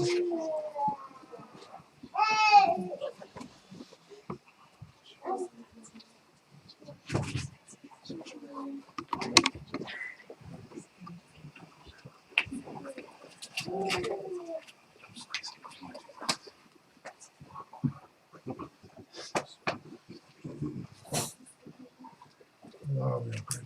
Oh, we are grateful.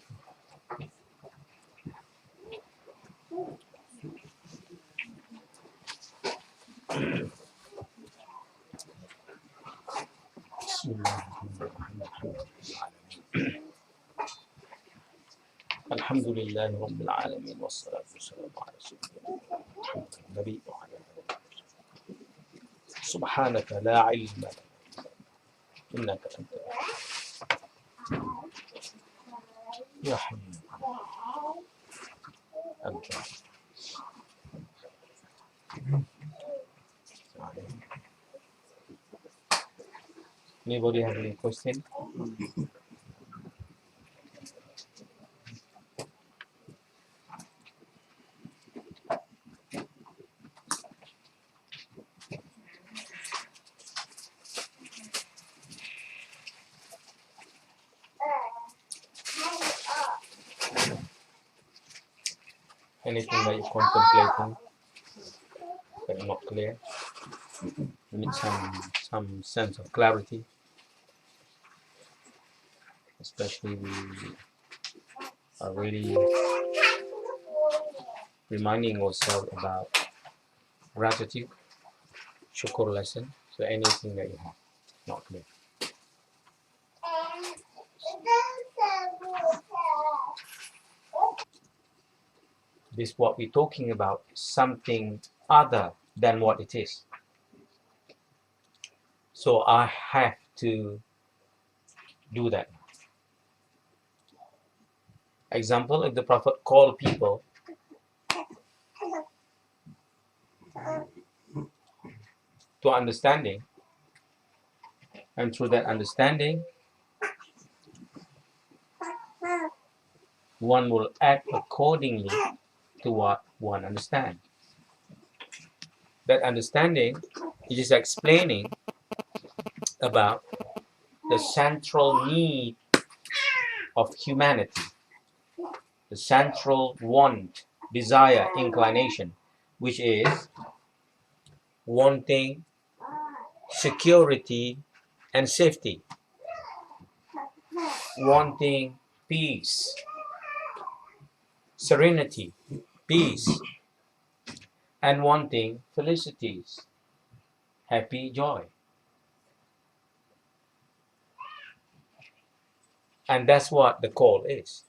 الحمد لله رب العالمين والصلاة والسلام على سيدنا النبي وعلى آله سبحانك لا علم لنا إنك أنت يا حي أنت. Anybody have any question? Anything that you're contemplating but not clear? You need some sense of clarity, especially we are really reminding ourselves about gratitude, shukr lesson. So anything that you have not clear. This what we're talking about is something other than what it is. So I have to do that. Example, if the Prophet called people to understanding, and through that understanding, one will act accordingly to what one understands. That understanding is explaining about the central need of humanity, the central want, desire, inclination, which is wanting security and safety, wanting peace, serenity, peace, and wanting felicities, happy, joy. And that's what the call is.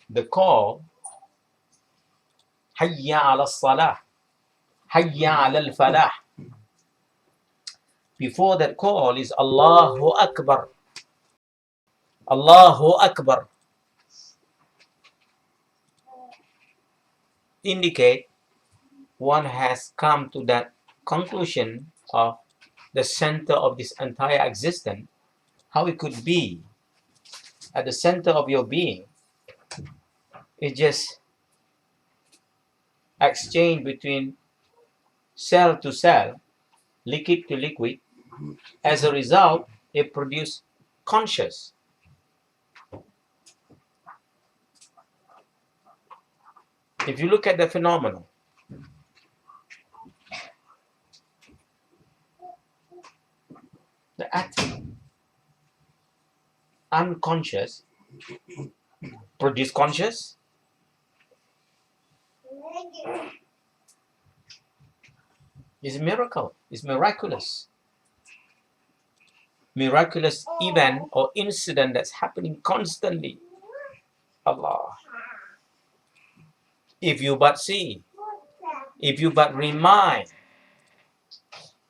The call, Hayya ala salah, Hayya ala al-falah. Before that call is Allahu Akbar. Allahu Akbar. Indicate one has come to that conclusion of the center of this entire existence, how it could be at the center of your being is just exchange between cell to cell, liquid to liquid. As a result, it produces conscious. If you look at the phenomenon, the atom, unconscious, produce conscious. It's a miracle. It's miraculous. Miraculous event or incident that's happening constantly. Allah. If you but see, if you but remind,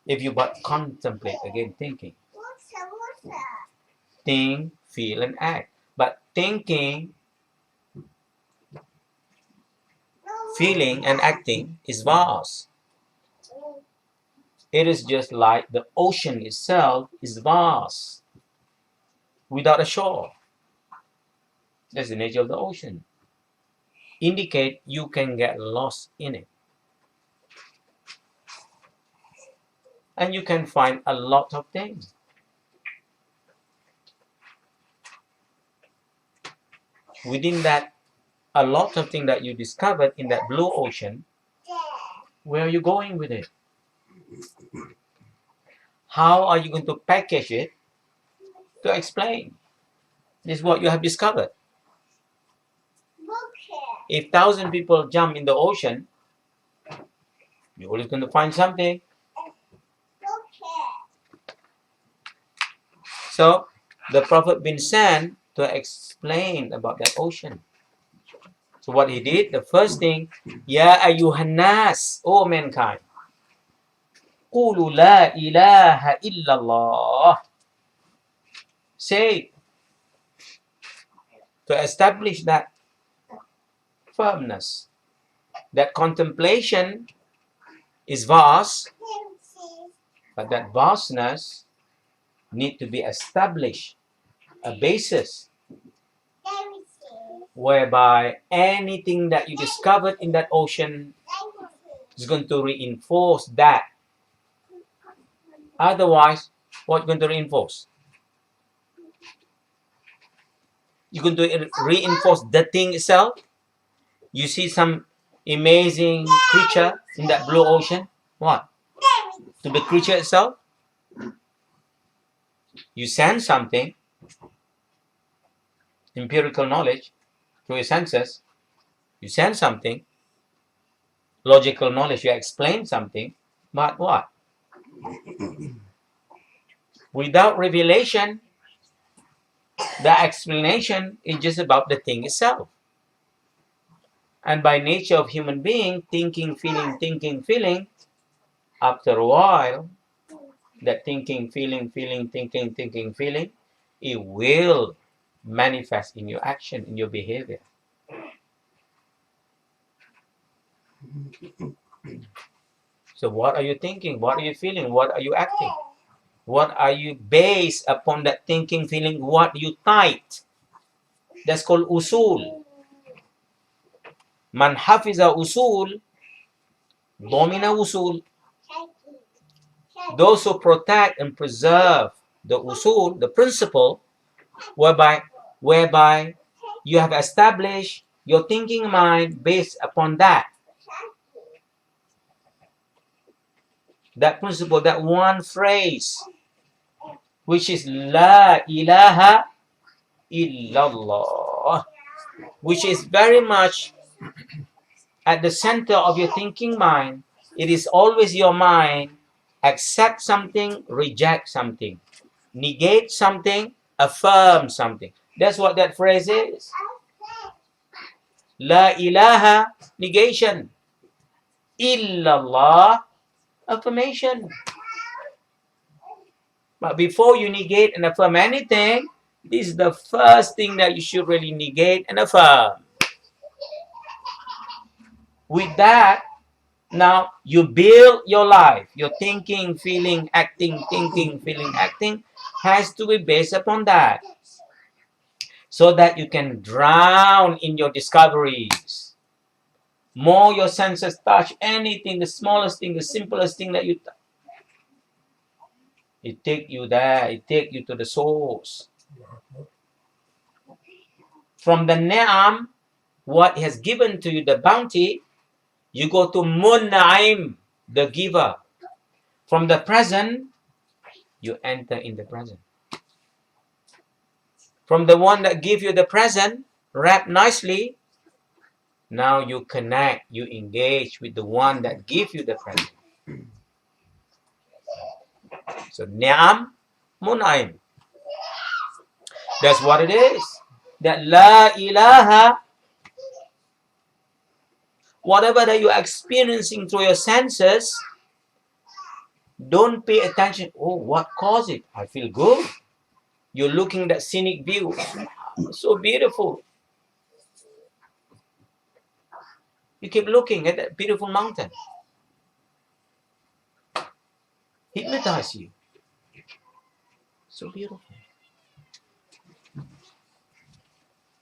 if you but contemplate, again thinking. Think, feel, and act. But thinking, feeling, and acting is vast. It is just like the ocean itself is vast, without a shore. That's the nature of the ocean. indicate you can get lost in it. And you can find a lot of things. Within that, a lot of things that you discovered in that blue ocean, where are you going with it? How are you going to package it to explain? This is what you have discovered. If 1,000 people jump in the ocean, you're always going to find something. So the Prophet been sent to explain about that ocean. So what he did, the first thing, Ya ayyuhan nas, O mankind, Qulu la ilaha illallah. Say, to establish that firmness, that contemplation is vast, but that vastness need to be established, a basis whereby anything that you discovered in that ocean is going to reinforce that. Otherwise, what going to reinforce? You're going to reinforce the thing itself. You see some amazing creature in that blue ocean. What? To the creature itself? You sense something, empirical knowledge, through your senses. You sense something, logical knowledge, you explain something, but what? Without revelation, the explanation is just about the thing itself. And by nature of human being, thinking, feeling, after a while, that thinking, feeling, thinking, feeling, it will manifest in your action, in your behavior. So what are you thinking? What are you feeling? What are you acting? What are you based upon that thinking, feeling? What you tight? That's called usul. Man hafiza usul, domina usul. Those who protect and preserve the usul, the principle, whereby you have established your thinking mind based upon that. That principle, that one phrase, which is La ilaha illallah, which is very much at the center of your thinking mind. It is always your mind, accept something, reject something, negate something, affirm something. That's what that phrase is. La ilaha, negation. Illallah, affirmation. But before you negate and affirm anything, this is the first thing that you should really negate and affirm. With that, now you build your life. Your thinking, feeling, acting, has to be based upon that. So that you can drown in your discoveries. More your senses touch anything, the smallest thing, the simplest thing that you touch. It take you there. It take you to the source. From the ni'am, what has given to you, the bounty, you go to Mun'aim, the giver. From the present, you enter in the present. From the one that give you the present, wrap nicely, now you connect, you engage with the one that give you the present. So ni'am, Mun'aim. That's what it is. That La ilaha, whatever that you're experiencing through your senses, don't pay attention. Oh, what caused it? I feel good. You're looking at that scenic view. So beautiful. You keep looking at that beautiful mountain. Hypnotize you. So beautiful.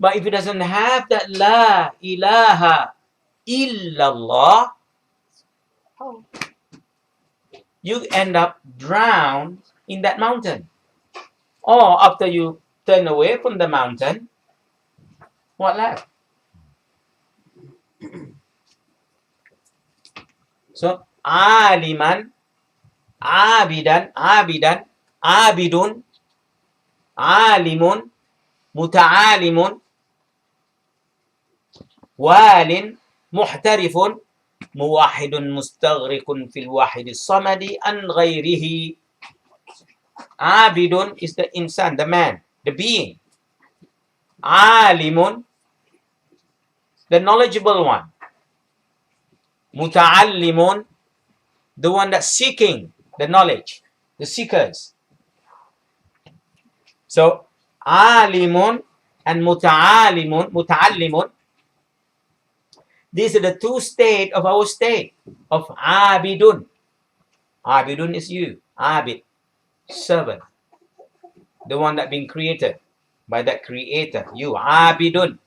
But if it doesn't have that La ilaha illallah, you end up drowned in that mountain. Or after you turn away from the mountain, what left? So, aliman, abidan, abidun, alimun, muta'alimun, walin, muhtarifun, muwahidun mustaghriqun fil wahidi samadi an ghairihi. Abidun is the insan, the man, the being. Alimun, the knowledgeable one. Muta'allimun, the one that's seeking the knowledge, the seekers. So, alimun and muta'allimun, these are the two states of our state of abidun. Abidun is you, abid, servant, the one that being created by that creator, you, abidun.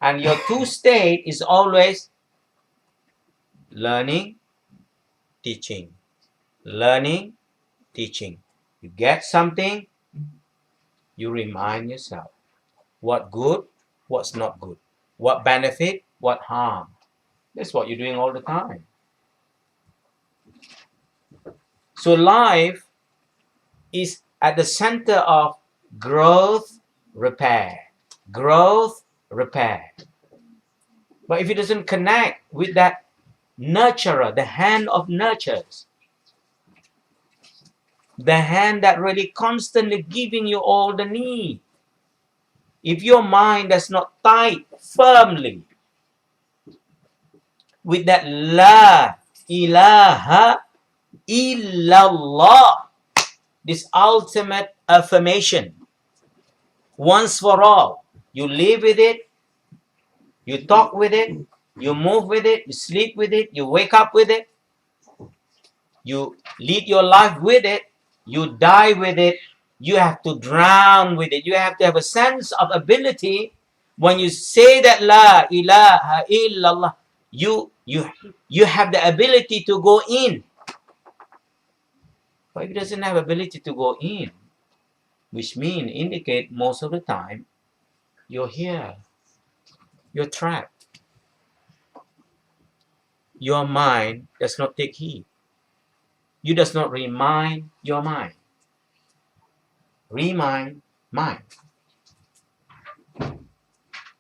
And your two state is always learning, teaching, learning, teaching. You get something, you remind yourself what good, what's not good, what benefit, what harm. That's what you're doing all the time. So life is at the center of growth, repair, growth, repair. But if it doesn't connect with that nurturer, the hand of nurtures, the hand that really constantly giving you all the need, if your mind does not tie firmly with that La ilaha illallah, this ultimate affirmation, once for all, you live with it, you talk with it, you move with it, you sleep with it, you wake up with it, you lead your life with it, you die with it, you have to drown with it. You have to have a sense of ability. When you say that La ilaha illallah, you have the ability to go in. But if it doesn't have ability to go in, which means indicate most of the time you're here, you're trapped. Your mind does not take heed. You does not remind your mind. Remind mind.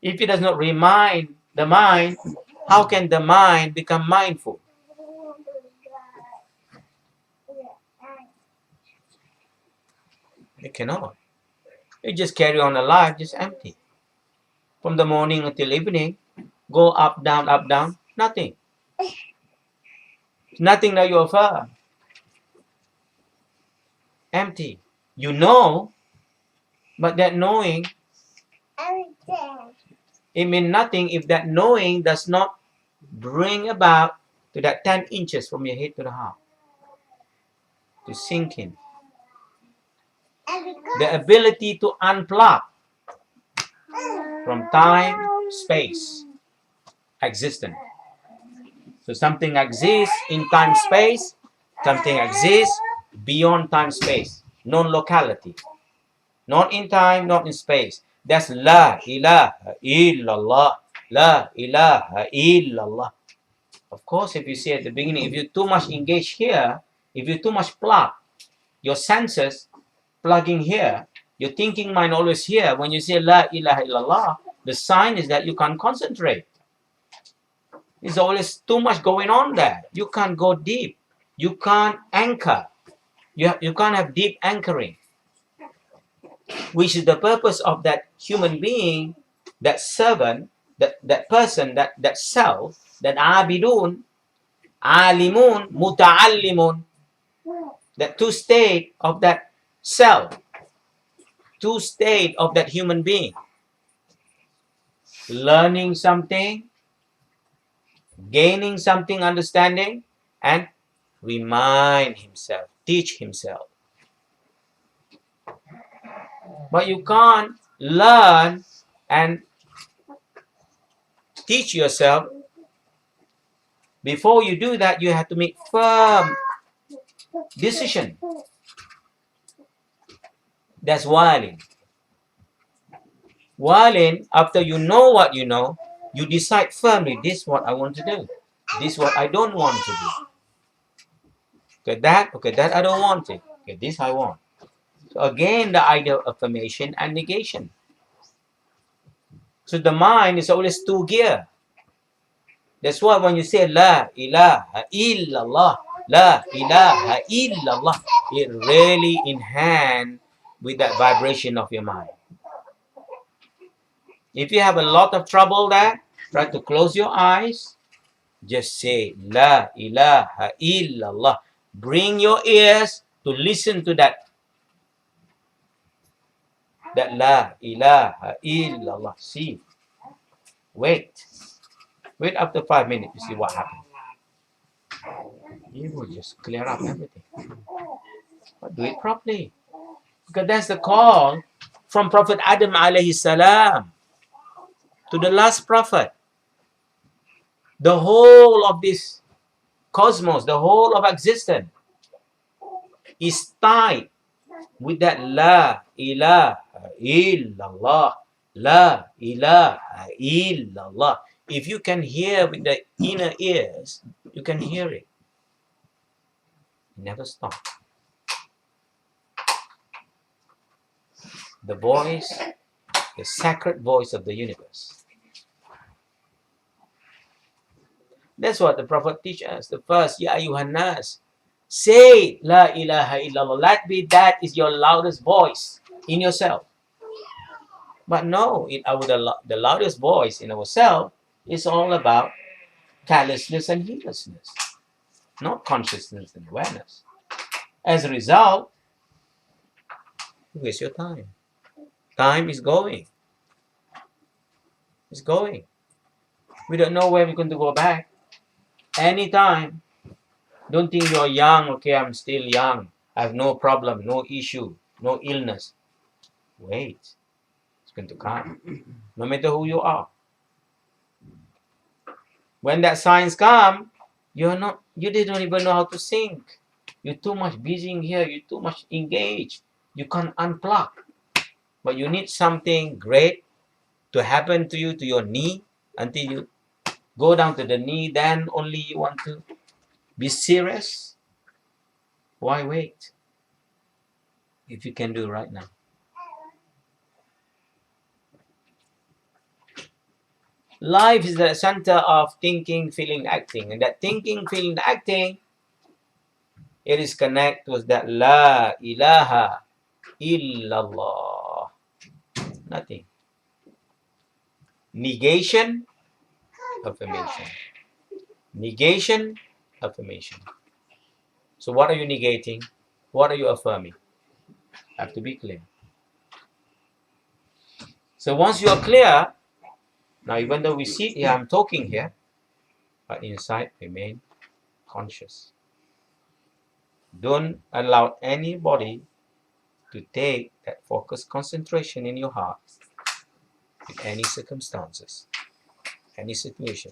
If it does not remind the mind, how can the mind become mindful? It cannot. You just carry on a life just empty. From the morning until evening, go up, down, nothing. Nothing that you offer. Empty. You know, but that knowing, it means nothing if that knowing does not bring about to that 10 inches from your head to the heart. To sink in. The ability to unplug from time, space, existence. So something exists in time, space, something exists beyond time, space, non-locality. Not in time, not in space. That's La ilaha illallah. La ilaha illallah. Of course, if you see at the beginning, if you're too much engaged here, if you're too much plugged, your senses plugging here, your thinking mind always here. When you say La ilaha illallah, the sign is that you can't concentrate. There's always too much going on there. You can't go deep. You can't anchor. You can't have deep anchoring. Which is the purpose of that human being, that servant, that person, that self, that abidun, alimun, muta'allimun, that two state of that self, two state of that human being. Learning something, gaining something, understanding, and remind himself, teach himself. But you can't learn and teach yourself. Before you do that, you have to make firm decision. That's whiling. Whiling, after you know what you know, you decide firmly, this is what I want to do. This is what I don't want to do. Okay, that I don't want it. Okay, this I want. So again, the idea of affirmation and negation. So the mind is always two gear. That's why when you say La ilaha illallah, La ilaha illallah, it really enhances with that vibration of your mind. If you have a lot of trouble there, try to close your eyes. Just say La ilaha illallah. Bring your ears to listen to that La ilaha illallah. See, wait after 5 minutes to see what happens. You will just clear up everything. But do it properly. Because that's the call from Prophet Adam alayhi salam to the last prophet. The whole of this cosmos, the whole of existence is tied with that La ilaha illallah. La ilaha illallah. If you can hear with the inner ears, you can hear it. Never stop. The voice, the sacred voice of the universe. That's what the Prophet teaches us. The first, Ya ayyuhan nas, say La ilaha illallah. Let be that is your loudest voice in yourself. But no, the loudest voice in ourselves is all about callousness and heedlessness, not consciousness and awareness. As a result, you waste your time. Time is going. It's going. We don't know where we're going to go back. Anytime. Don't think you're young. Okay, I'm still young. I have no problem, no issue, no illness. Wait. It's going to come. No matter who you are. When that signs come, you didn't even know how to think. You're too much busy in here. You're too much engaged. You can't unplug. But you need something great to happen to you, to your knee, until you go down to the knee, then only you want to be serious. Why wait? If you can do it right now. Life is the center of thinking, feeling, acting. And that thinking, feeling, acting, it is connected with that La ilaha illallah. Nothing. Negation, affirmation. Negation, affirmation. So what are you negating? What are you affirming? Have to be clear. So once you are clear, now even though we sit here, I'm talking here, but inside remain conscious. Don't allow anybody to take that focused concentration in your heart in any circumstances, any situation.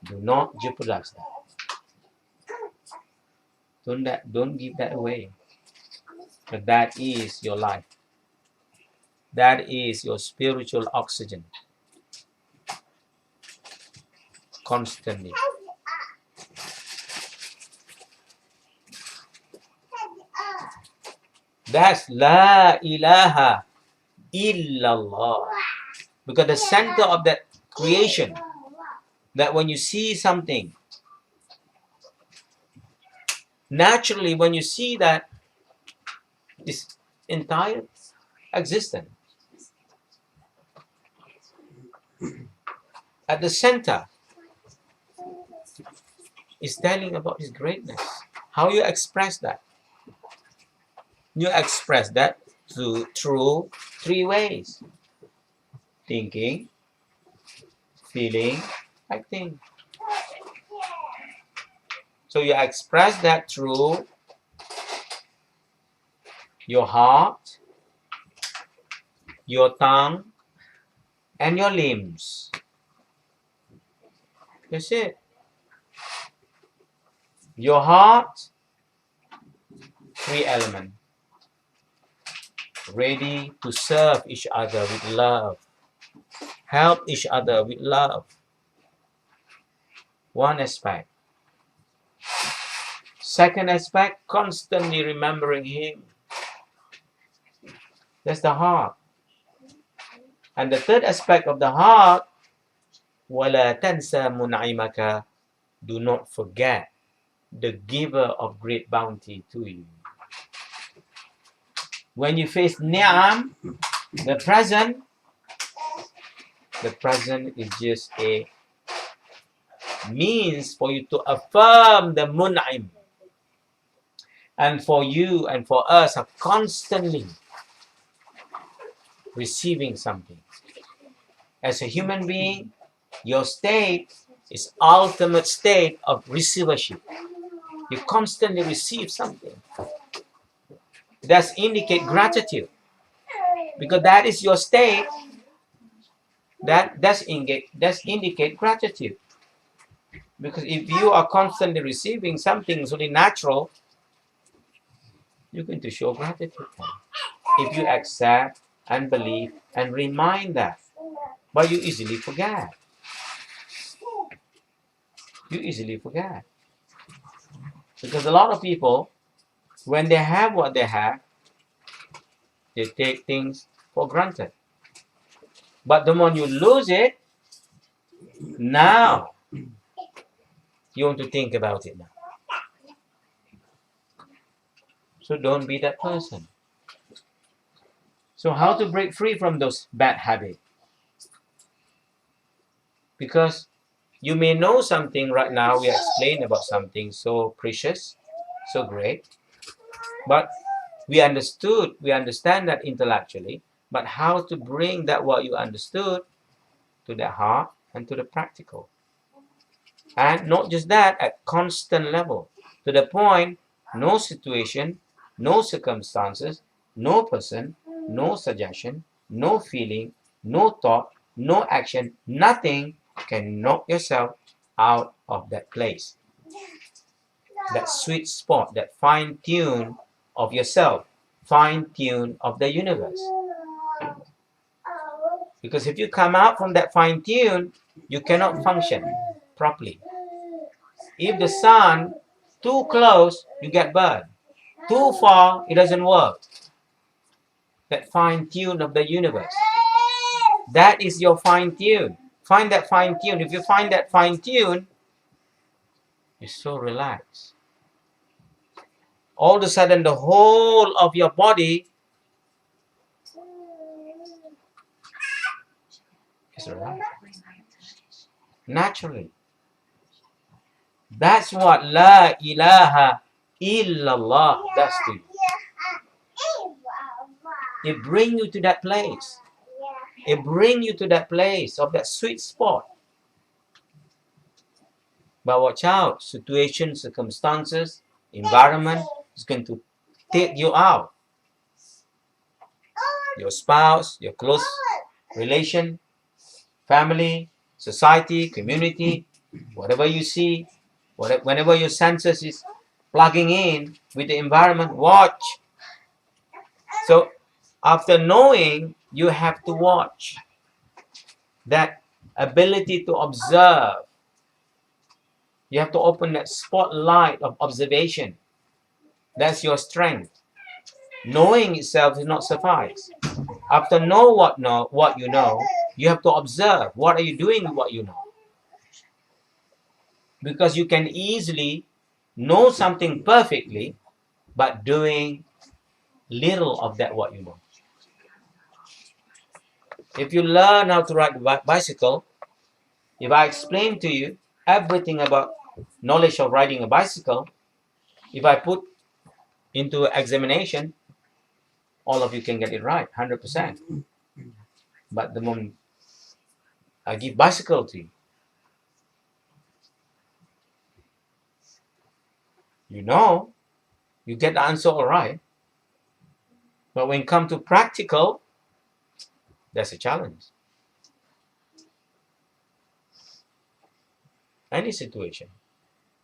Do not jeopardize that. Don't give that away. But that is your life. That is your spiritual oxygen. Constantly. That's La ilaha illallah. Because the center of that creation, that when you see something, naturally when you see that this entire existence, at the center is telling about his greatness. How you express that? You express that through three ways. Thinking, feeling, acting. So you express that through your heart, your tongue, and your limbs. That's it. Your heart, 3 elements, ready to serve each other with love, help each other with love. One aspect. Second aspect, constantly remembering Him. That's the heart. And the third aspect of the heart, وَلَا تَنْسَ مُنْعِمَكَ, do not forget the giver of great bounty to you. When you face ni'am, the present is just a means for you to affirm the mun'im. And for you and for us are constantly receiving something. As a human being, your state is ultimate state of receivership. You constantly receive something. That's indicate gratitude. Because that is your state. That's indicate gratitude. Because if you are constantly receiving something really natural, you're going to show gratitude. If you accept and believe and remind that, but you easily forget. You easily forget. Because a lot of people, when they have what they have, they take things for granted. But the moment you lose it, now you want to think about it now. So don't be that person. So how to break free from those bad habits? Because you may know something right now, we explain about something so precious, so great, but we understand that intellectually, but how to bring that what you understood to the heart and to the practical. And not just that, at constant level, to the point, no situation, no circumstances, no person, no suggestion, no feeling, no thought, no action, nothing can knock yourself out of that place. That sweet spot, that fine tune of yourself, fine tune of the universe. Because if you come out from that fine tune, you cannot function properly. If the sun too close, you get burned. Too far, it doesn't work. That fine tune of the universe. That is your fine tune. Find that fine tune. If you find that fine tune, you're so relaxed. All of a sudden, the whole of your body is relaxed. Naturally. That's what La ilaha illallah does to you. It brings you to that place. It brings you to that place of that sweet spot. But watch out, situations, circumstances, environment is going to take you out. Your spouse, your close relation, family, society, community, whatever you see, whenever your senses is plugging in with the environment, watch. So after knowing, you have to watch. That ability to observe. You have to open that spotlight of observation. That's your strength. Knowing itself does not suffice. After what you know, you have to observe. What are you doing with what you know? Because you can easily know something perfectly, but doing little of that what you know. If you learn how to ride a bicycle, if I explain to you everything about knowledge of riding a bicycle, if I put into examination, all of you can get it right, 100%. But the moment I give bicycle to you, you get the answer all right. But when it comes to practical, that's a challenge. any situation.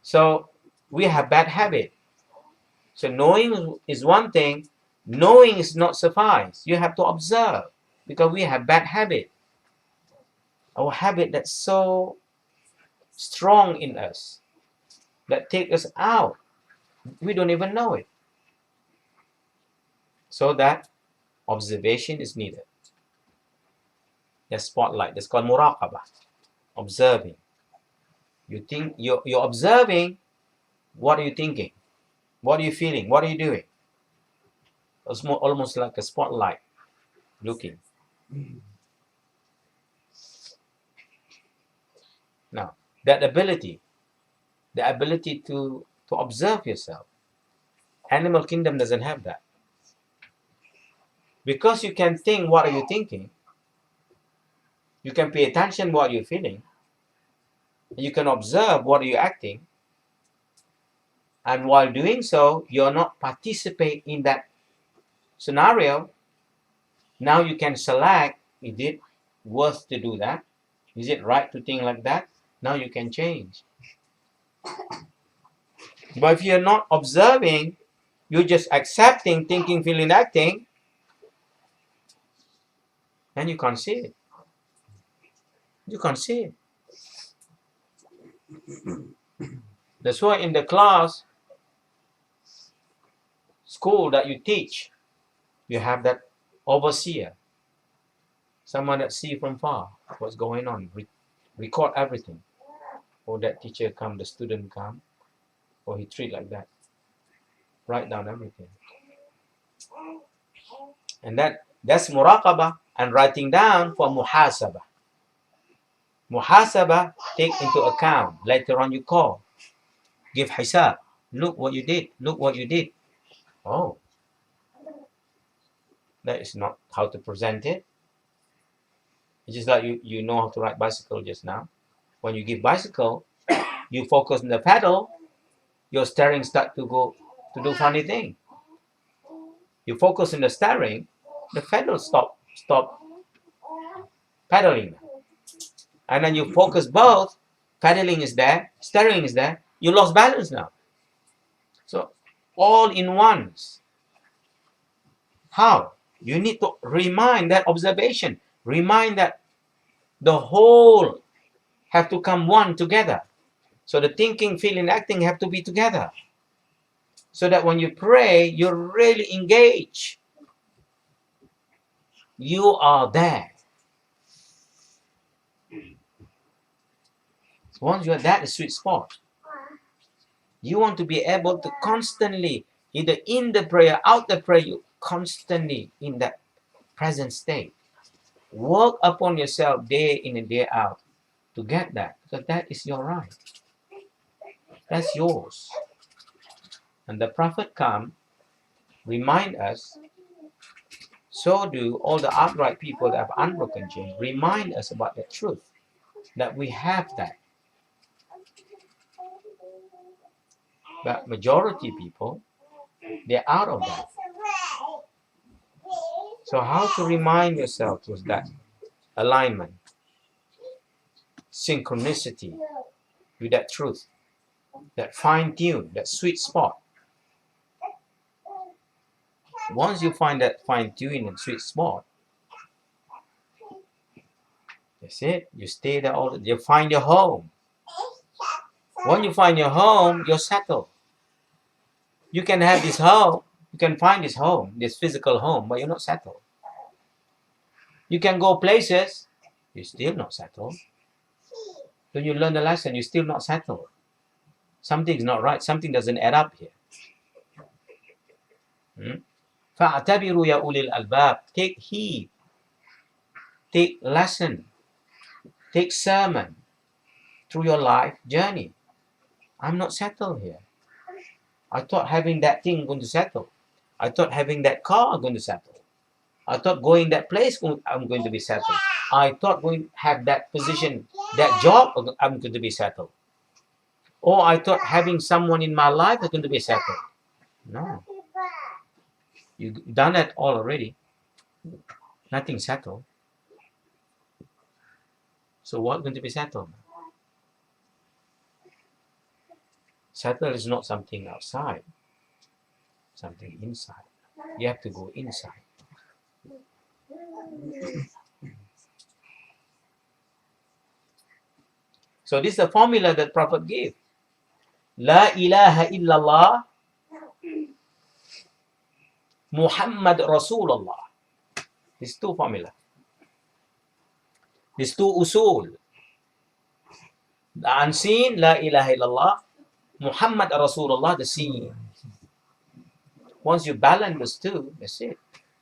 So we have bad habit. So knowing is one thing. Knowing is not suffice. You have to observe because we have bad habit. Our habit that's so strong in us that take us out. We don't even know it. So that observation is needed. The spotlight. That's called muraqabah. Observing. You think you're observing. What are you thinking? What are you feeling? What are you doing? It's almost like a spotlight looking. Now, that ability, the ability to observe yourself, animal kingdom doesn't have that. Because you can think what are you thinking, you can pay attention what you're feeling, you can observe what are you acting, and while doing so, you're not participate in that scenario. Now you can select, is it worth to do that? Is it right to think like that? Now you can change. But if you're not observing, you're just accepting, thinking, feeling, acting, then you can't see it. You can't see it. That's why in the class, school that you teach, you have that overseer, someone that see from far what's going on, record everything. Or that teacher come, the student come, or he treat like that, write down everything. And that's muraqabah, and writing down for muhasabah. Muhasabah, take into account. Later on you call, give hisab. Look what you did. Look what you did. Oh, that is not how to present it. It's just like you know how to ride bicycle just now. When you give bicycle, you focus on the pedal, your steering start to go to do funny thing. You focus on the steering, the pedal stop pedaling. And then you focus both, pedaling is there, steering is there, you lost balance now. So all in once. How? You need to remind that observation. Remind that the whole have to come one together. So the thinking, feeling, acting have to be together. So that when you pray, you're really engaged. You are there. Once you're that sweet spot, you want to be able to constantly, either in the prayer, out the prayer, you constantly in that present state. Work upon yourself day in and day out to get that, because that is your right. That's yours. And the Prophet come, remind us, so do all the upright people that have unbroken chain, remind us about the truth, that we have that. But majority people, they're out of that. So how to remind yourself with that alignment, synchronicity with that truth, that fine tune, that sweet spot. Once you find that fine tune and sweet spot, that's it. You stay there all. You find your home. When you find your home, you're settled. You can have this home. You can find this home, this physical home, but you're not settled. You can go places, you're still not settled. When you learn the lesson, you're still not settled. Something's not right. Something doesn't add up here. فَاعْتَبِرُوا يَا أُولِي الْأَلْبَابِ. Take heed. Take lesson. Take sermon through your life journey. I'm not settled here. I thought having that thing going to settle. I thought having that car going to settle. I thought going that place I'm going to be settled. I thought going to have that position, that job I'm going to be settled. Or I thought having someone in my life is going to be settled. No. You've done that all already. Nothing settled. So what's going to be settled? Subtle is not something outside, something inside. You have to go inside. So this is the formula that Prophet gave. La ilaha illallah Muhammad Rasulullah. These two formula. These two usul. The unseen, La ilaha illallah, Muhammad Rasulullah, the seen. Once you balance those two, that's it.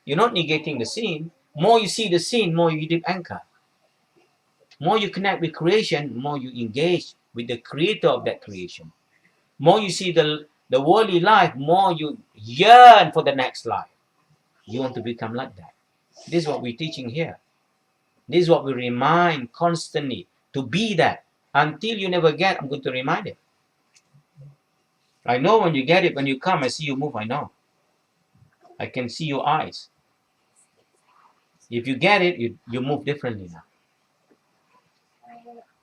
You're not negating the seen. More you see the seen, more you deep anchor. More you connect with creation, more you engage with the creator of that creation. More you see the worldly life, more you yearn for the next life. You want to become like that. This is what we're teaching here. This is what we remind constantly, to be that. Until you never get, I'm going to remind it. I know when you get it, when you come, I see you move, I know. I can see your eyes. If you get it, you move differently now.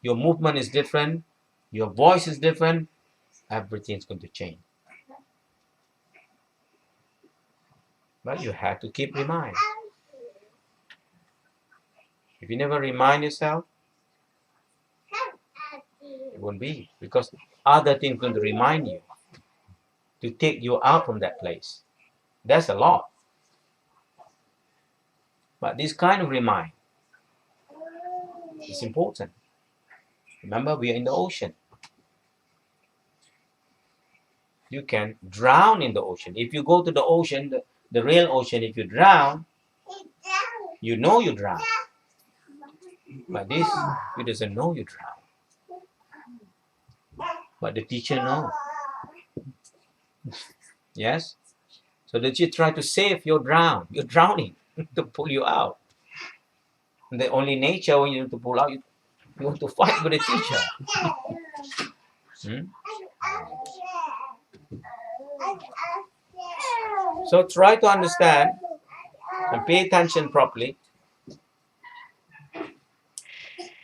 Your movement is different. Your voice is different. Everything's going to change. But you have to keep reminding. If you never remind yourself, it won't be. Because other things are going to remind you to take you out from that place. That's a lot. But this kind of remind is important. Remember, we are in the ocean. You can drown in the ocean. If you go to the ocean, the real ocean, if you drown, you know you drown. But this, you doesn't know you drown. But the teacher knows. Yes? So the teacher try to save your drown. You're drowning to pull you out. And the only nature when you need to pull out, you want to fight with the teacher. So try to understand and pay attention properly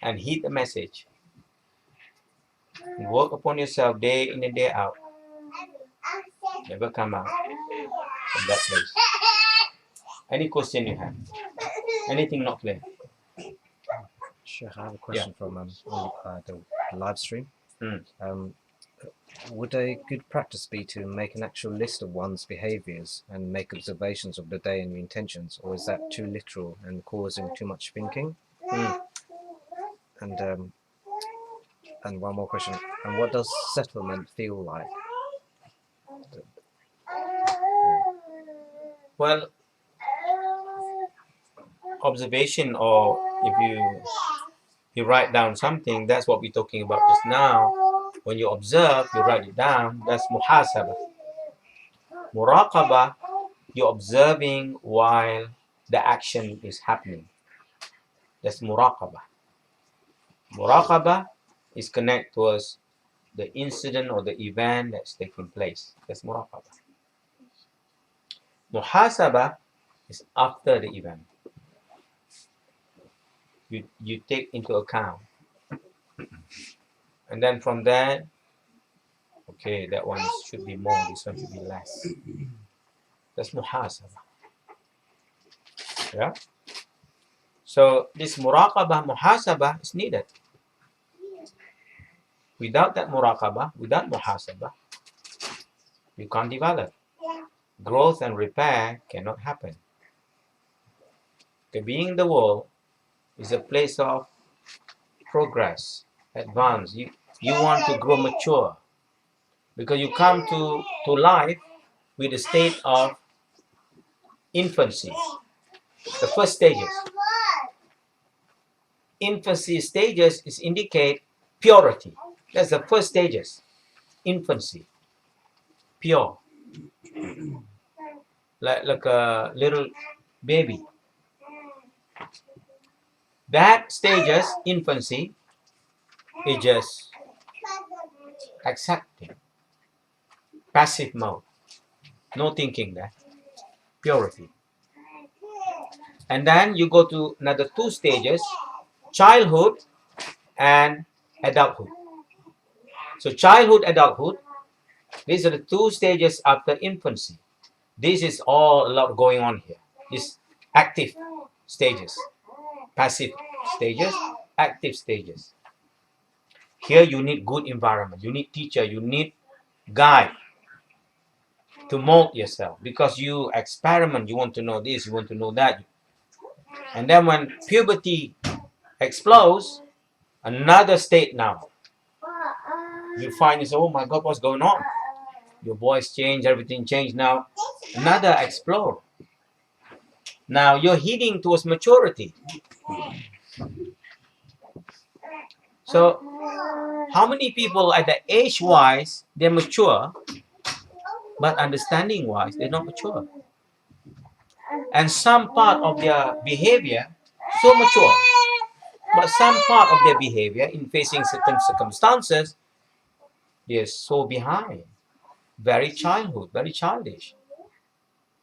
and heed the message. And work upon yourself day in and day out. Never come out from that place. Any question you have? Anything not clear? Sheikh, I have a question from the live stream. Would a good practice be to make an actual list of one's behaviors and make observations of the day and your intentions, or is that too literal and causing too much thinking? And one more question. And what does settlement feel like? Well, observation, or if you write down something, that's what we're talking about just now. When you observe, you write it down. That's muhasabah. Muraqabah, you're observing while the action is happening. That's muraqabah. Muraqabah is connected towards the incident or the event that's taking place. That's muraqabah. Muhasabah is after the event. You take into account. And then from there, okay, that one should be more, this one should be less. That's muhasabah. Yeah? So this muraqabah, muhasabah is needed. Without that muraqabah, without muhasabah, you can't develop. Growth and repair cannot happen. Okay, being in the world is a place of progress, advance. You want to grow mature because you come to life with a state of infancy. The first stages. Infancy stages is indicate purity. That's the first stages. Infancy. Pure. Like a little baby. That stages, infancy, is just accepting. Passive mode. No thinking there. Purity. And then you go to another two stages, childhood and adulthood. So childhood, adulthood, These are the 2 stages after infancy. This is all a lot going on here. This active stages, passive stages, active stages. Here you need good environment. You need teacher. You need guide to mold yourself, because you experiment. You want to know this. You want to know that. And then when puberty explodes, another state now. You find this, oh my God, what's going on? Your voice changed, everything changed now. Another explore. Now you're heading towards maturity. So how many people at the age-wise, they're mature, but understanding-wise, they're not mature. And some part of their behavior, so mature, but some part of their behavior in facing certain circumstances, they're so behind. Very childhood, very childish,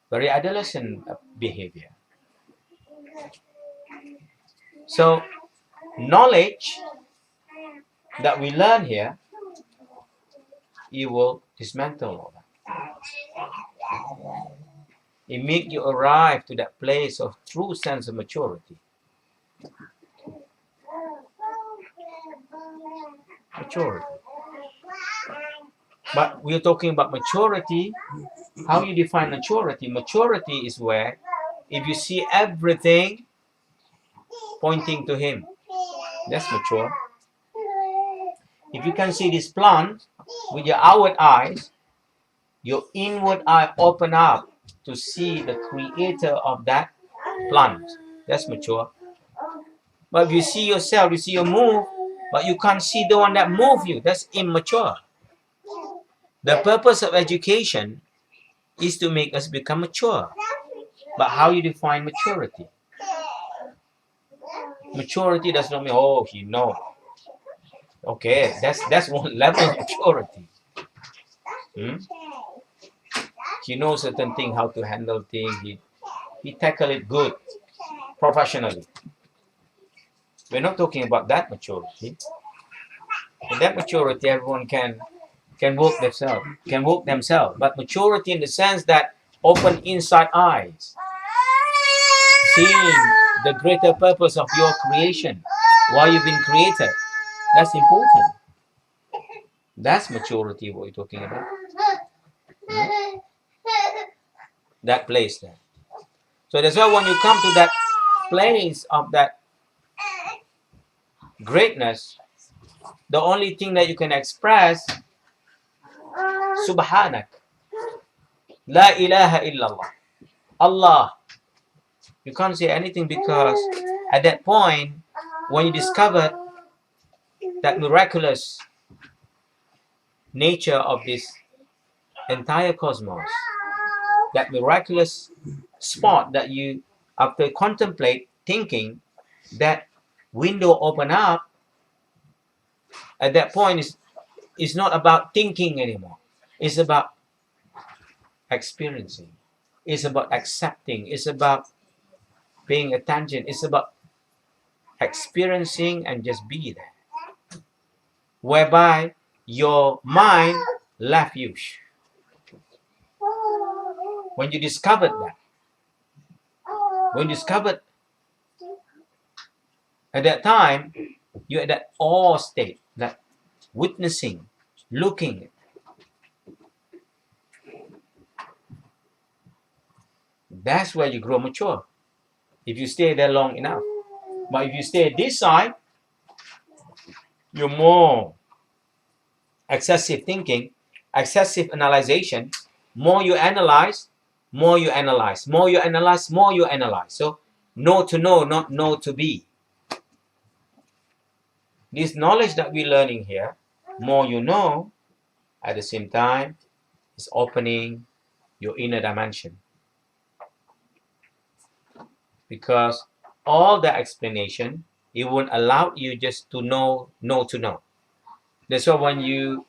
very adolescent behavior. So knowledge that we learn here, it will dismantle all that. It makes you arrive to that place of true sense of maturity. Maturity. But we're talking about maturity. How you define maturity? Maturity is where if you see everything pointing to Him, that's mature. If you can see this plant with your outward eyes, your inward eye open up to see the creator of that plant, that's mature. But if you see yourself, you see your move, but you can't see the one that move you, that's immature. The purpose of education is to make us become mature. But how you define maturity? Maturity does not mean, oh, he knows. Okay, that's one level of maturity. He knows certain thing, how to handle things. He tackle it good, professionally. We're not talking about that maturity. In that maturity, everyone can work themselves. But maturity in the sense that open inside eyes, seeing the greater purpose of your creation, why you've been created. That's important. That's maturity, what we're talking about. That place there. So that's why when you come to that place of that greatness, the only thing that you can express, Subhanak, La ilaha illallah, Allah. You can't say anything, because at that point, when you discover that miraculous nature of this entire cosmos, that miraculous spot that you, after contemplate, thinking, that window open up, at that point it's not about thinking anymore. It's about experiencing. It's about accepting. It's about paying attention. It's about experiencing and just be there. Whereby your mind left you. When you discovered that, at that time, you're at that awe state, that witnessing, looking. That's where you grow mature, if you stay there long enough. But if you stay this side, you're more excessive thinking, excessive analyzation. More you analyze, more you analyze, more you analyze, more you analyze. So know to know, not know to be. This knowledge that we're learning here, more you know, at the same time, is opening your inner dimension. Because all the explanation, it won't allow you just to know to know. That's why when you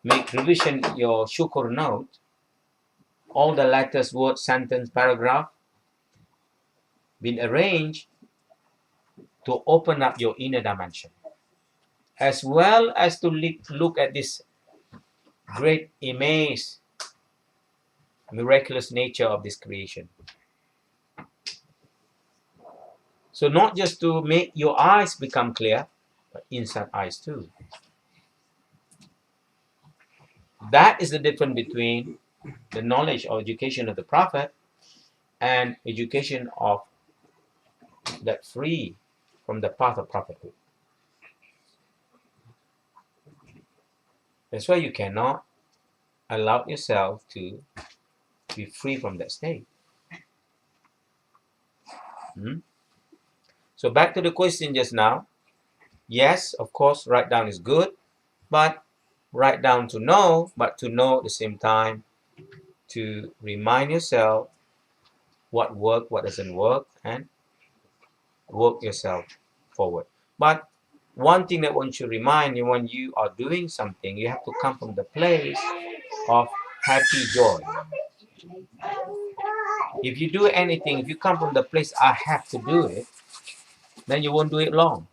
make revision your Shukur note, all the letters, word, sentence, paragraph, been arranged to open up your inner dimension, as well as to look at this great immense miraculous nature of this creation. So not just to make your eyes become clear, but inside eyes too. That is the difference between the knowledge or education of the Prophet and education of that free from the path of prophethood. That's why you cannot allow yourself to be free from that state. So back to the question just now. Yes, of course, write down is good, but write down to know, but to know at the same time to remind yourself what works, what doesn't work, and work yourself forward. But one thing that one should remind you when you are doing something, you have to come from the place of happy joy. If you do anything, if you come from the place I have to do it, then you won't do it long.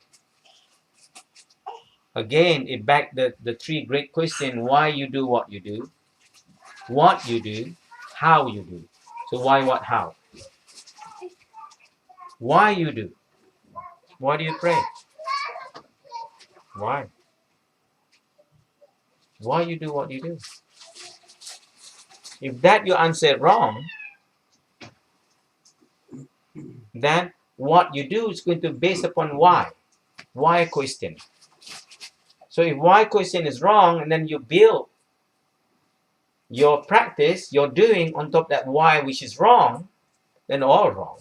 Again, it back the three great questions: why you do what you do, what you do, how you do. So why, what, how? Why you do? Why do you pray? Why? Why you do what you do? If that you answer wrong, then what you do is going to be based upon why. Why question. So if why question is wrong, and then you build your practice, your doing on top of that why which is wrong, then all wrong.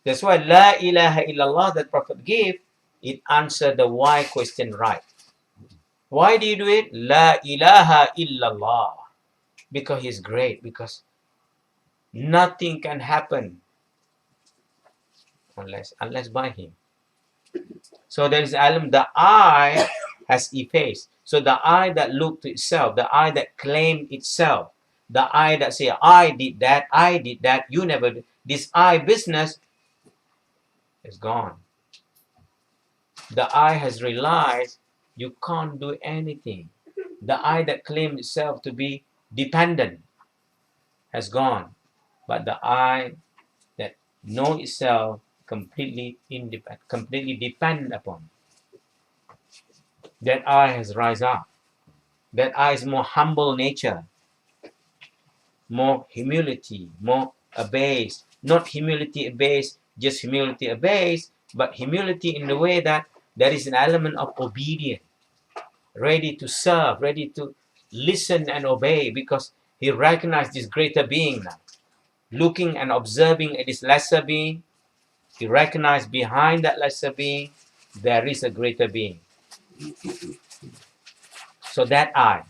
That's why La ilaha illallah that Prophet gave, it answered the why question right. Why do you do it? La ilaha illallah. Because he's great, because nothing can happen unless by him. So there is alam, the I has effaced. So the I that looked to itself, the I that claimed itself, the I that say I did that, you never did. This I business is gone. The I has realized you can't do anything. The I that claimed itself to be dependent has gone. But the I that know itself completely independent, completely dependent upon, that I has rise up. That I is more humble nature, more humility, more abased. Not humility abased, just humility abased, but humility in the way that there is an element of obedience, ready to serve, ready to listen and obey, because he recognized this greater being now. Looking and observing at this lesser being, he recognized behind that lesser being, there is a greater being. So that I,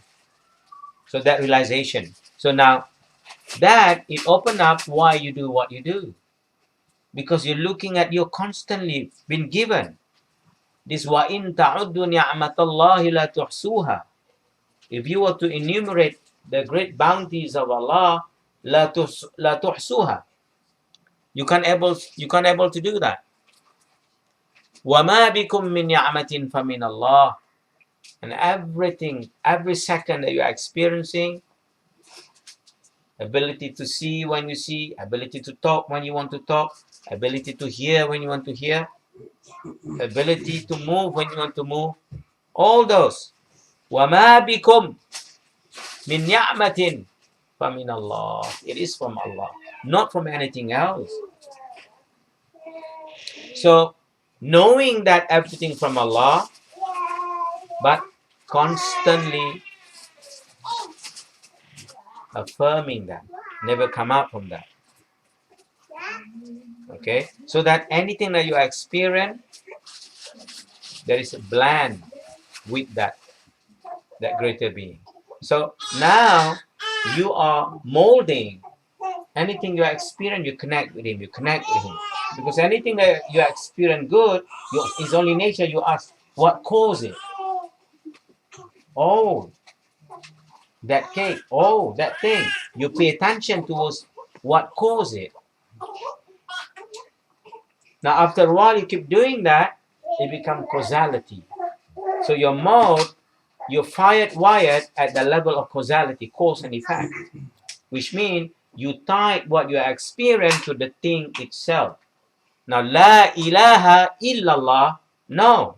so that realization. So now that it opened up why you do what you do. Because you're looking at, you're constantly been given. This wa in ta'uddu ni'matallahi la tuhsuha. If you were to enumerate the great bounties of Allah, la tuhsuha. You can't able to do that. Wa ma bikum min ni'matin famin Allah. And everything, every second that you are experiencing, ability to see when you see, ability to talk when you want to talk, ability to hear when you want to hear, ability to move when you want to move, all those. وَمَا بِكُمْ مِنْ نِعْمَةٍ فَمِنَ اللَّهِ. It is from Allah, not from anything else. So, knowing that everything from Allah, but constantly affirming that, never come out from that. Okay, so that anything that you experience, there is a blend with that greater being. So now you are molding anything you experience, you connect with him, because anything that you experience good, is only nature. You ask what caused it. Oh, that cake. Oh, that thing. You pay attention towards what caused it. Now after a while you keep doing that, it becomes causality. So your mode you're wired at the level of causality, cause and effect, which means you tie what you experience to the thing itself. Now, la ilaha illallah, no,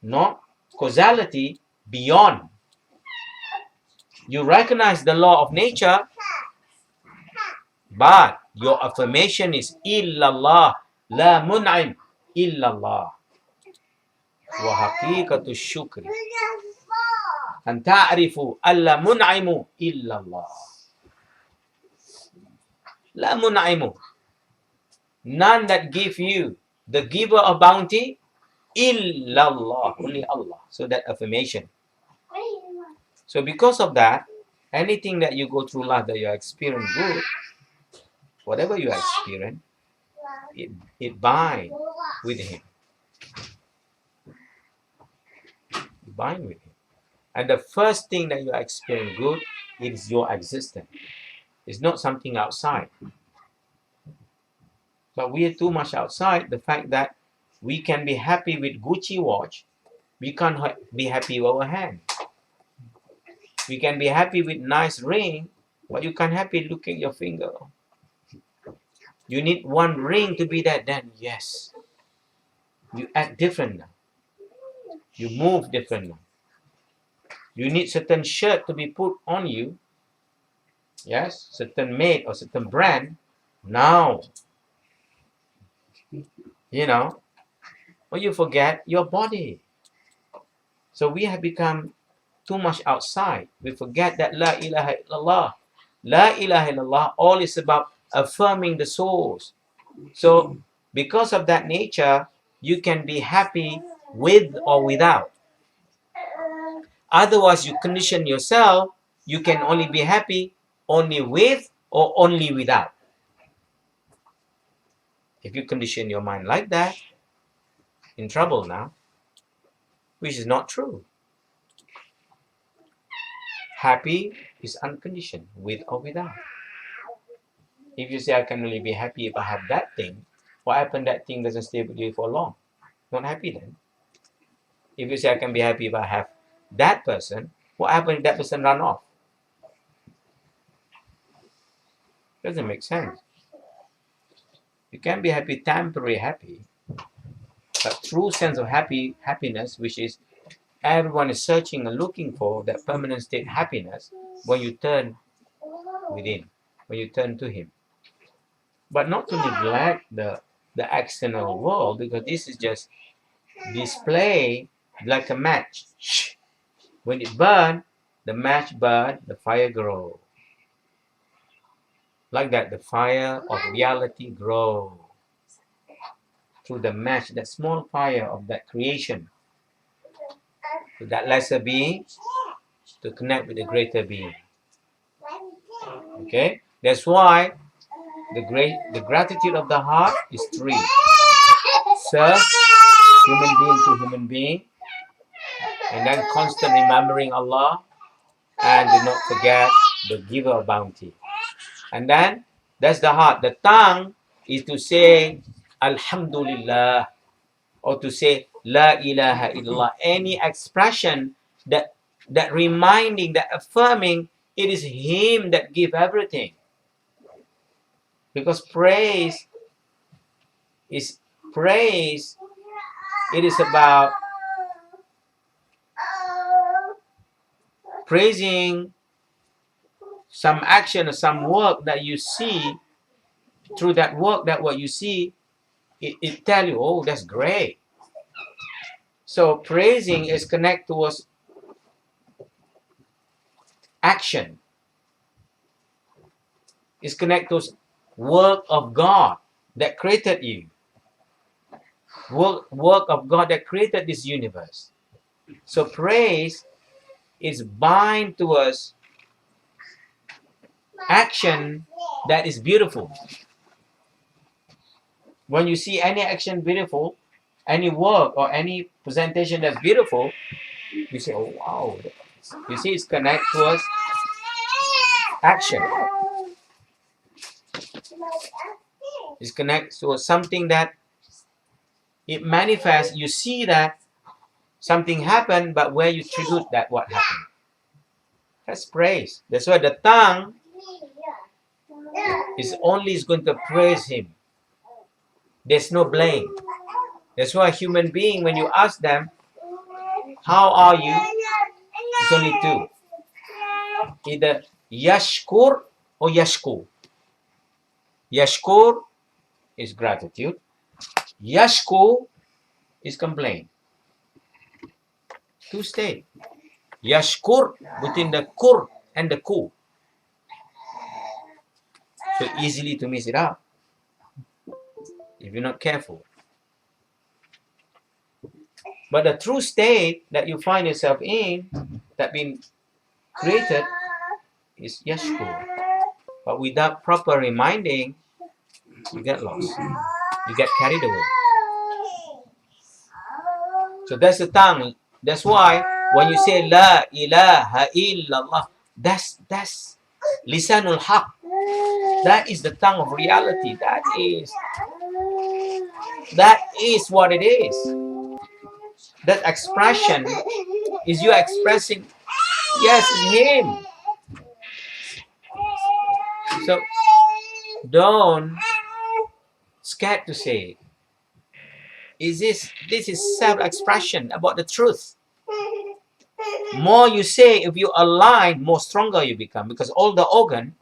not causality beyond. You recognize the law of nature, but your affirmation is illallah, la mun'im illallah. Wa haqiqatu shukri an ta'rifu alla mun'imu illallah. La mun'imu, none that give you, the giver of bounty, illallah, only Allah. So that affirmation. So because of that, anything that you go through life that you experience good, whatever you experience, it binds with him. Bind with him. And the first thing that you experience good is your existence. It's not something outside. But we are too much outside. The fact that we can be happy with Gucci watch, we can't be happy with our hand. We can be happy with nice ring, but you can't happy looking at your finger. You need one ring to be that. Then yes, you act different now. You move different now. You need certain shirt to be put on you. Yes, certain made or certain brand. Now, you know, or you forget your body. So we have become too much outside. We forget that La ilaha illallah. La ilaha illallah, all is about affirming the souls. So because of that nature, you can be happy with or without. Otherwise, you condition yourself, you can only be happy only with or only without. If you condition your mind like that, in trouble now, which is not true. Happy is unconditioned, with or without. If you say I can only be happy if I have that thing, what happened that thing doesn't stay with you for long? Not happy then. If you say I can be happy if I have that person, what happened if that person run off? Doesn't make sense. You can be happy, temporary happy, but true sense of happiness, which is everyone is searching and looking for, that permanent state happiness, when you turn within, when you turn to him. But not to neglect the external world, because this is just display like a match. When it burns, the match burns, the fire grows. Like that, the fire of reality grows through the match, that small fire of that creation, to that lesser being, to connect with the greater being. Okay, that's why the gratitude of the heart is three: serve, human being to human being, and then constant remembering Allah, and do not forget the giver of bounty. And then that's the heart. The tongue is to say Alhamdulillah, or to say La ilaha illallah. Any expression that reminding, that affirming, it is Him that gives everything. Because praise, it is about praising some action or some work that you see. Through that work, that what you see, it tell you, oh, that's great. So praising is connected towards action. It's connected to work of God that created you. Work of God that created this universe. So praise is bind towards action that is beautiful. When you see any action beautiful, any work or any presentation that's beautiful, you say, oh wow. You see, it's connected towards action. It's connected to something that it manifests. You see that Something happened, but where you tribute that what happened. That's praise. That's why the tongue is going to praise him. There's no blame. That's why human being, when you ask them, how are you? It's only two. Either yashkur or yashku. Yashkur is gratitude. Yashku is complaint. Two state. Yashkur between the kur and the ku. So easily to mix it up if you're not careful. But the true state that you find yourself in, that been created, is yashkur. But without proper reminding, you get lost. You get carried away. So that's the tongue. That's why when you say La ilaha illallah, that's lisanul haq. That is the tongue of reality. That is what it is. That expression is you expressing, yes, it's him. So don't scared to say. This is self-expression about the truth. More you say, if you align, more stronger you become. Because all the organ,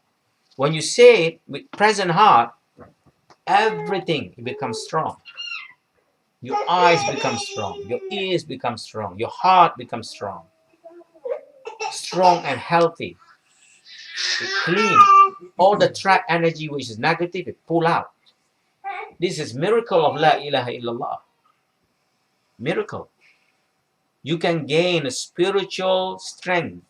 when you say it with present heart, everything becomes strong. Your eyes become strong. Your ears become strong. Your heart becomes strong. Strong and healthy. It clean. All the trap energy which is negative, it pull out. This is miracle of La ilaha illallah. Miracle. You can gain a spiritual strength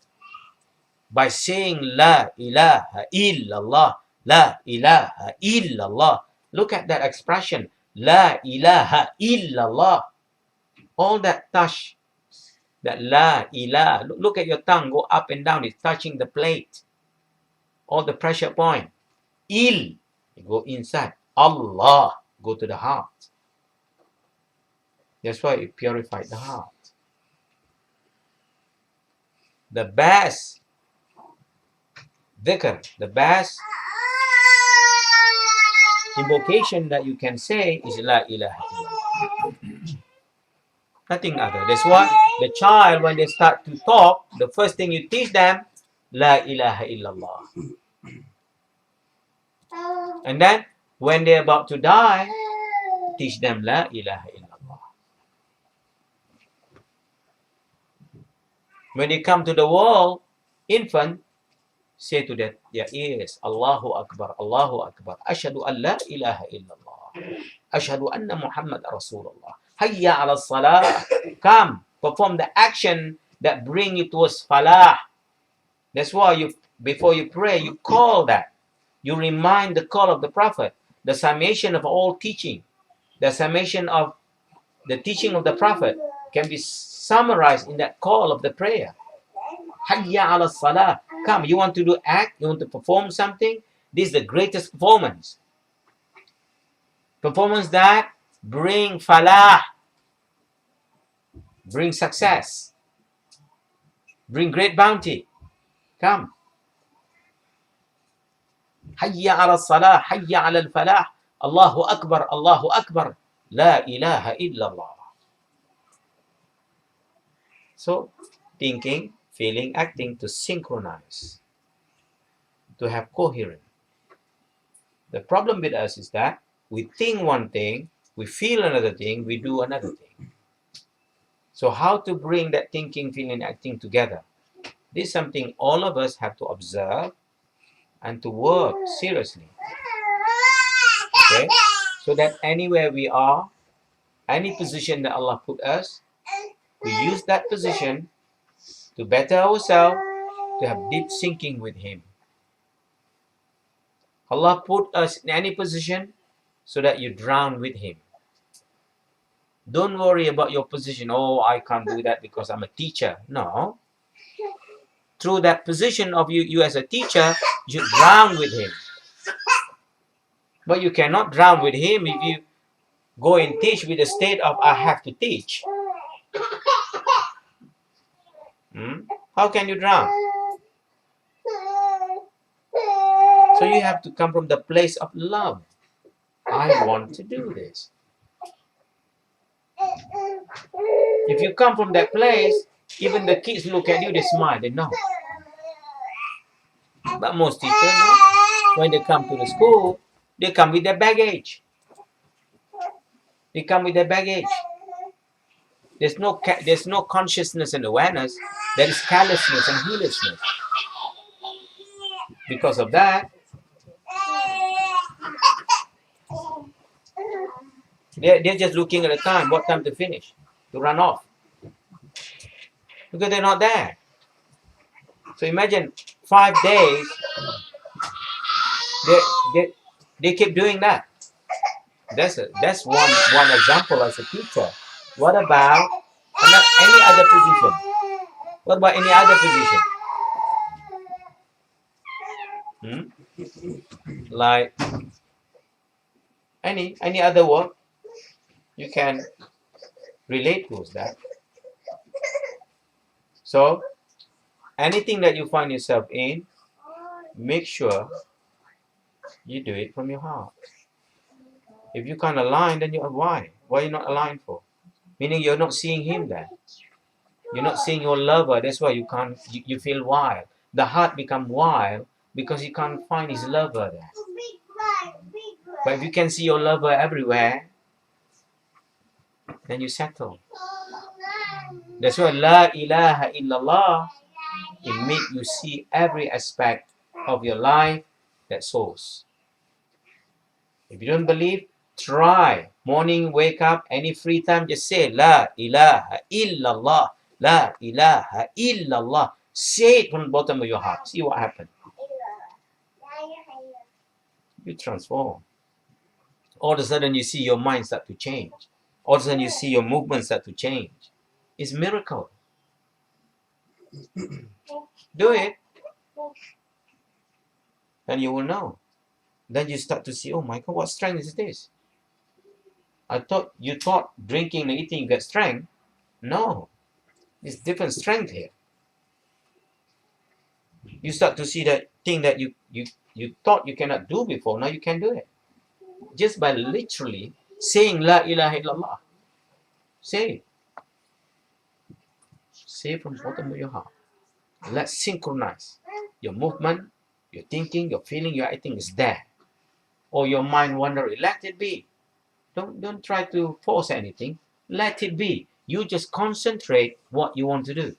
by saying La ilaha illallah. La ilaha illallah. Look at that expression. La ilaha illallah. All that touch, that La ilaha. Look at your tongue go up and down. It's touching the plate. All the pressure point. Il, you go inside. Allah, go to the heart. That's why it purified the heart. The best dhikr, the best invocation that you can say is La ilaha illallah. Nothing other. That's why the child, when they start to talk, the first thing you teach them, La ilaha illallah. And then when they're about to die, teach them La ilaha illallah. When they come to the world, infant, say to their ears, Allahu Akbar, Allahu Akbar, Ashhadu an la ilaha illallah, Ashhadu anna Muhammad Rasulullah, Hayya ala salah. Come, perform the action that bring you towards falah. That's why before you pray, you call that. You remind the call of the Prophet, the summation of all teaching, the summation of the teaching of the Prophet can be summarized in that call of the prayer. Hayya ala salah. Come, you want to do act, you want to perform something. This is the greatest performance. Performance that bring falah, bring success, bring great bounty. Come. Hayya ala salah, hayya ala al-falah. Allahu Akbar, Allahu Akbar. La ilaha illallah. So, thinking, feeling, acting to synchronize, to have coherence. The problem with us is that we think one thing, we feel another thing, we do another thing. So how to bring that thinking, feeling, acting together? This is something all of us have to observe and to work seriously. Okay? So that anywhere we are, any position that Allah put us, we use that position to better ourselves, to have deep thinking with Him. Allah put us in any position so that you drown with Him. Don't worry about your position. Oh, I can't do that because I'm a teacher. No. Through that position of you as a teacher, you drown with Him. But you cannot drown with Him if you go and teach with the state of I have to teach. How can you drown? So you have to come from the place of love. I want to do this. If you come from that place, even the kids look at you, they smile, they know. But most teachers, no, when they come to the school, they come with their baggage. They come with their baggage. There's no consciousness and awareness. There is callousness and heedlessness. Because of that, they're just looking at the time, what time to finish, to run off. Because they're not there. So imagine 5 days, they keep doing that. That's one example as a teacher. What about any other position? What about any other position? Like any other work you can relate to that. So anything that you find yourself in, make sure you do it from your heart. If you can't align, then you are why? Why are you not aligned for? Meaning you're not seeing him there. You're not seeing your lover. That's why you feel wild. The heart become wild because you can't find his lover there. But if you can see your lover everywhere, then you settle. That's why La ilaha illallah, it make you see every aspect of your life that source. If you don't believe, try. Morning, wake up, any free time, just say La ilaha illallah. La ilaha illallah. Say it from the bottom of your heart. See what happens. You transform. All of a sudden you see your mind start to change. All of a sudden you see your movement start to change. It's a miracle. Do it. And you will know. Then you start to see, oh my God, what strength is this? You thought drinking and eating you get strength. No. It's different strength here. You start to see that thing that you thought you cannot do before, now you can do it. Just by literally saying La ilaha illallah. Say it. Say it from the bottom of your heart. Let's synchronize. Your movement, your thinking, your feeling, your acting is there. Or your mind wandering. Let it be. Don't try to force anything. Let it be. You just concentrate what you want to do.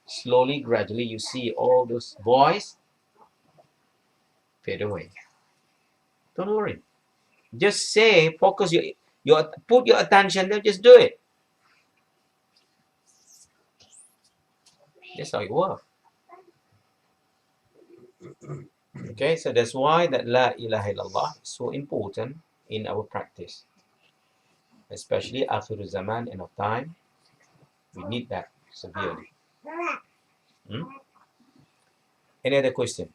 Slowly, gradually, you see all those voice fade away. Don't worry. Just say, focus put your attention there, just do it. That's how it works. Okay, so that's why that La ilaha illallah is so important in our practice. Especially after the zaman and of time, we need that severely. Any other question?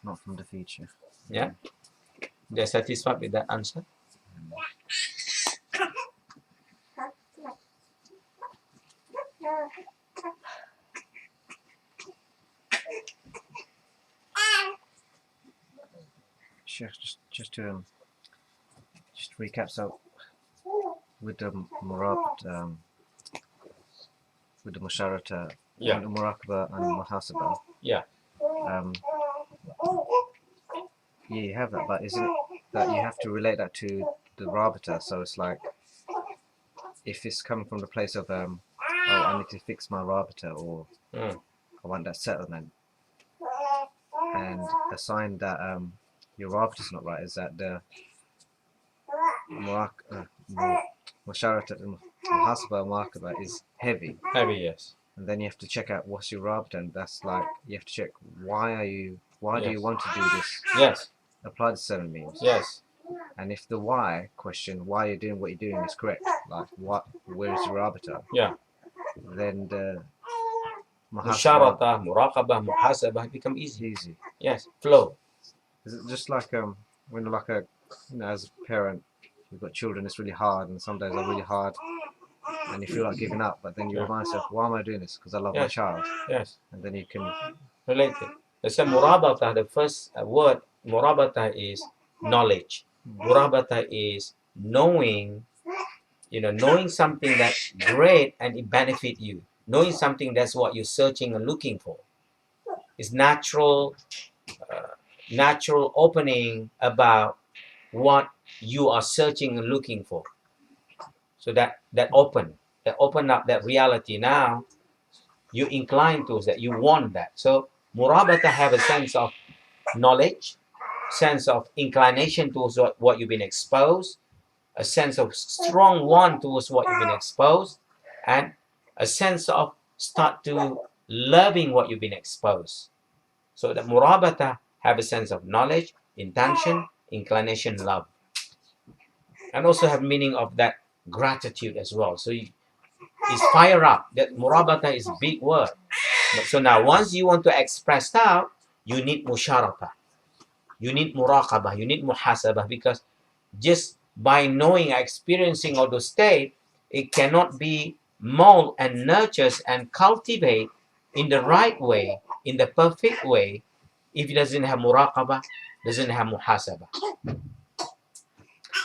Not from the future. Yeah? They're satisfied with that answer? Sheikh, just to recap. So with the muraqabah, with the musharata, Yeah. the muraqabah and muhasabah. Yeah. Yeah, you have that, but isn't it that you have to relate that to the rabita? So it's like, if it's coming from the place of oh, I need to fix my rabita, or I want that settlement, and a sign that your rabita is not right is that the musharata and muhasabah muraqabah is heavy. Heavy, yes. And then you have to check out what's your rabita, and that's like, you have to check why do you want to do this? Yes. Apply the 7 means. Yes. And if the why question, why you're doing what you're doing, is correct, like where is your rabita? Yeah. Then the Musharata, muraqabah, muhasabah become easy. Yes. Flow. Is it just like when like as a parent, you've got children, it's really hard, and some days are really hard, and you feel like giving up, but then you Yeah. remind yourself, why am I doing this? Because I love my Yes. child. Yes. And then you can, Related. Let's say murabatah, the first word murabatah is knowledge. Murabatah is knowing, knowing something that's great and it benefit you. Knowing something that's what you're searching and looking for. It's natural opening about what you are searching and looking for. So that open up that reality. Now you incline towards that, you want that. So murabata have a sense of knowledge, sense of inclination towards what you've been exposed, a sense of strong want towards what you've been exposed, and a sense of start to loving what you've been exposed. So that murabata have a sense of knowledge, intention, inclination, love, and also have meaning of that gratitude as well. So it's fire up. That murabata is a big word. So now once you want to express out, you need musharata, you need muraqabah, you need muhasabah, because just by knowing, experiencing all those state, it cannot be mold and nurtures and cultivate in the right way, in the perfect way, if it doesn't have muraqabah, doesn't have muhasabah.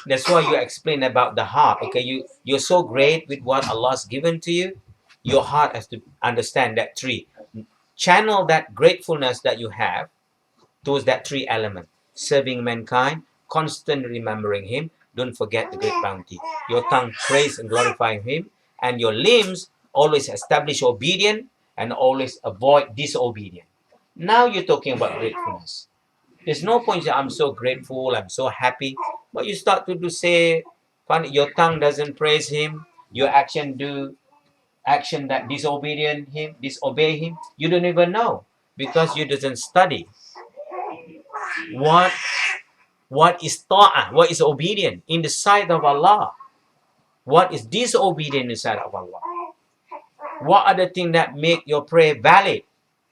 That's why you explain about the heart. Okay, you're so great with what Allah's given to you. Your heart has to understand that three. Channel that gratefulness that you have towards that three element. Serving mankind, constant remembering Him. Don't forget the great bounty. Your tongue praise and glorify Him, and your limbs always establish obedience and always avoid disobedience. Now you're talking about gratefulness. There's no point that I'm so grateful, I'm so happy. But you start to say, your tongue doesn't praise Him, your action that disobey Him. You don't even know because you doesn't study what is ta'ah, what is obedient in the sight of Allah, what is disobedient in the sight of Allah. What are the things that make your prayer valid?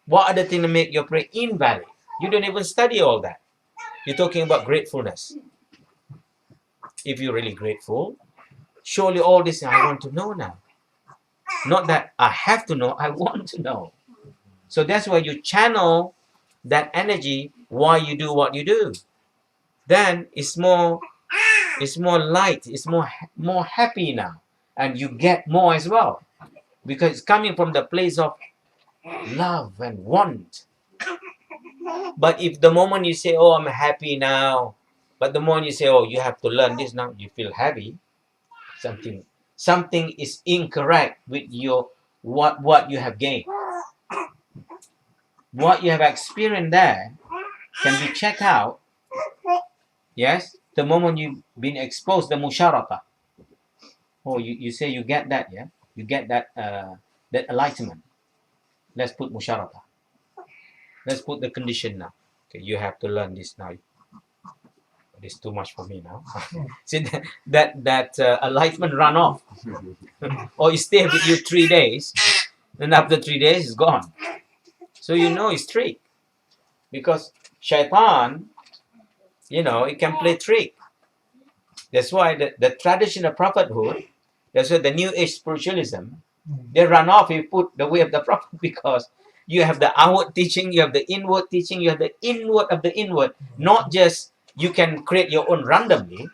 What are the things that make your prayer invalid? You don't even study all that. You're talking about gratefulness. If you're really grateful, surely all this I want to know now. Not that I have to know, I want to know. So that's why you channel that energy while you do what you do. Then it's more light, it's more happy now. And you get more as well. Because it's coming from the place of love and want. But if the moment you say, oh, I'm happy now, but the moment you say, oh, you have to learn this now, you feel heavy, something is incorrect with your what you have gained. What you have experienced there can be checked out. Yes, the moment you've been exposed, the musharata. Oh, you say you get that, yeah? You get that enlightenment. Let's put musharata. Let's put the condition now. Okay, you have to learn this now. It's too much for me now. See that enlightenment run off, or it stay with you 3 days, and after 3 days it's gone. So it's trick, because shaitan, it can play trick. That's why the tradition of prophethood, that's why the New Age spiritualism, they run off. You put the way of the prophet, because you have the outward teaching, you have the inward teaching, you have the inward of the inward. Not just you can create your own randomly.